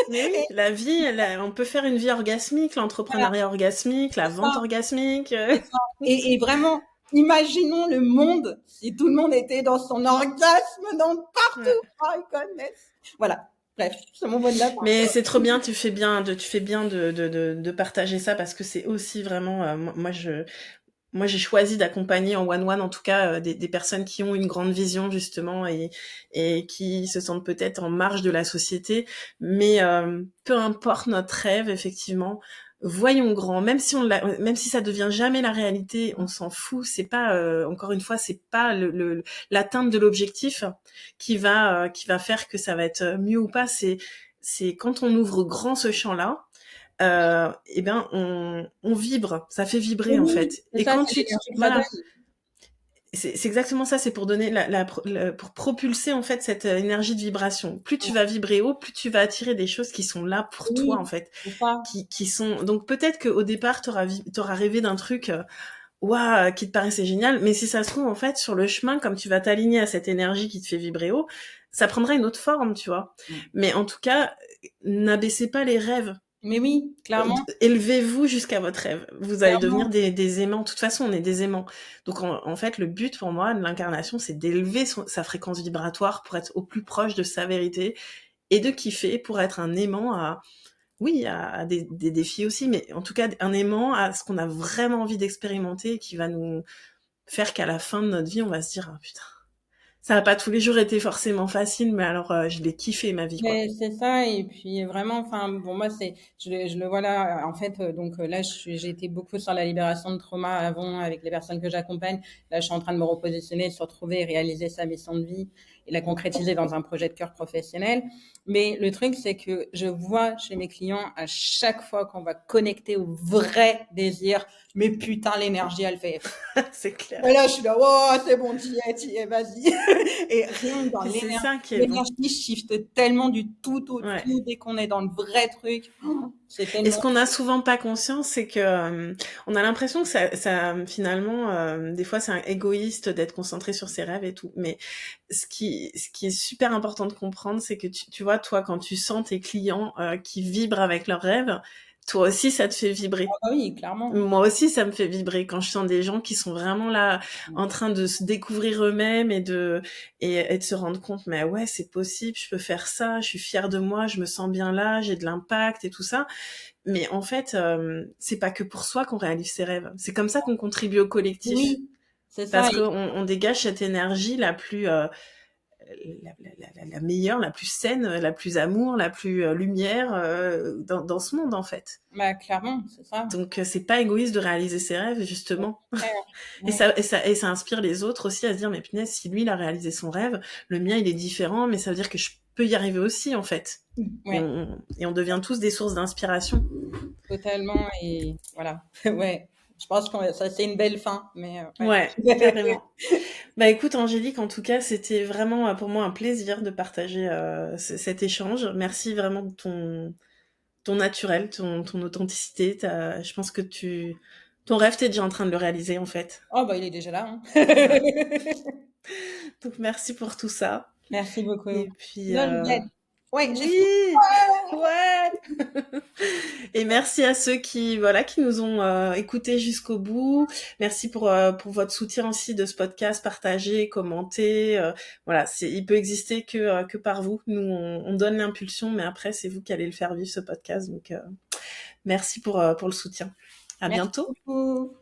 mais oui. Et La vie, on peut faire une vie orgasmique, voilà, l'entrepreneuriat orgasmique, la c'est ça. vente orgasmique. C'est ça. Et vraiment, imaginons le monde si tout le monde était dans son orgasme dans Ouais. partout. My goodness. Voilà. Bref, c'est mon mot de la fin. Mais c'est trop bien, tu fais bien de partager ça parce que c'est aussi vraiment, moi, j'ai choisi d'accompagner en one-one, en tout cas, des personnes qui ont une grande vision, justement, et qui se sentent peut-être en marge de la société. Mais peu importe notre rêve, effectivement, voyons grand. Même si ça devient jamais la réalité, on s'en fout. C'est pas, encore une fois, c'est pas l'atteinte de l'objectif qui va faire que ça va être mieux ou pas. C'est quand on ouvre grand ce champ-là, eh ben on vibre, ça fait vibrer en Oui, fait. c'est Et ça, quand c'est l'énergie que ça voilà, donne. c'est exactement ça, c'est pour donner pour propulser en fait cette énergie de vibration. Plus tu vas vibrer haut, plus tu vas attirer des choses qui sont là pour toi en Oui, fait, c'est ça. qui sont donc peut-être qu'au départ t'auras rêvé d'un truc waouh qui te paraissait génial, mais si ça se trouve en fait sur le chemin comme tu vas t'aligner à cette énergie qui te fait vibrer haut, ça prendra une autre forme, tu vois. Mais en tout cas, n'abaissez pas les rêves. Mais oui, clairement, Élevez-vous jusqu'à votre rêve. Vous allez devenir clairement. des aimants. De toute façon, on est des aimants. Donc, en fait, le but pour moi de l'incarnation, c'est d'élever sa fréquence vibratoire pour être au plus proche de sa vérité et de kiffer pour être un aimant oui, à des défis aussi, mais en tout cas, un aimant à ce qu'on a vraiment envie d'expérimenter et qui va nous faire qu'à la fin de notre vie, on va se dire, ah putain, ça n'a pas tous les jours été forcément facile, mais alors, je l'ai kiffé ma vie, quoi. Mais c'est ça, et puis vraiment, enfin, pour moi, je le vois là, en fait, donc là, j'ai été beaucoup sur la libération de trauma avant avec les personnes que j'accompagne. Là, je suis en train de me repositionner sur trouver et réaliser sa mission de vie et la concrétiser dans un projet de cœur professionnel. Mais le truc, c'est que je vois chez mes clients, à chaque fois qu'on va connecter au vrai désir, mais putain, l'énergie, elle fait. C'est clair. Et là, je suis là, oh, c'est bon, t'y es, vas-y. Et rien que dans Puis c'est ça qui est bon. l'énergie shift tellement du tout au Ouais. tout dès qu'on est dans le vrai truc. Oh, c'est Et ce tellement. qu'on a souvent pas conscience, c'est que on a l'impression que ça finalement, des fois, c'est égoïste d'être concentré sur ses rêves et tout. Mais ce qui est super important de comprendre, c'est que tu vois, toi, quand tu sens tes clients qui vibrent avec leurs rêves, toi aussi, ça te fait vibrer. Ah oui, clairement. Moi aussi, ça me fait vibrer quand je sens des gens qui sont vraiment là, en train de se découvrir eux-mêmes et de se rendre compte, mais ouais, c'est possible, je peux faire ça, je suis fière de moi, je me sens bien là, j'ai de l'impact et tout ça. Mais en fait, c'est pas que pour soi qu'on réalise ses rêves. C'est comme ça qu'on contribue au collectif. Oui, c'est ça. Parce qu'on on dégage cette énergie la plus la meilleure, la plus saine, la plus amour, la plus lumière dans ce monde en fait. Bah, clairement, c'est ça. Donc c'est pas égoïste de réaliser ses rêves justement. Ouais. Et ça inspire les autres aussi à se dire mais punaise, si lui il a réalisé son rêve, le mien il est différent, mais ça veut dire que je peux y arriver aussi en fait. Ouais. Et on devient tous des sources d'inspiration. Totalement, et voilà. Ouais. Je pense que ça c'est une belle fin, mais Ouais, carrément. Bah écoute Angélique, en tout cas, c'était vraiment pour moi un plaisir de partager cet échange. Merci vraiment de ton naturel, ton authenticité. Je pense que ton rêve, t'es déjà en train de le réaliser en fait. Oh bah il est déjà là, hein. Voilà. Donc merci pour tout ça. Merci beaucoup. Et puis Nolwenn. Ouais, j'ai fini. oui, ouais. Et merci à ceux qui nous ont écoutés jusqu'au bout. Merci pour votre soutien aussi de ce podcast, partagez, commentez. Voilà, il peut exister que par vous. Nous on donne l'impulsion, mais après c'est vous qui allez le faire vivre ce podcast. Donc merci pour le soutien. À Merci bientôt. beaucoup.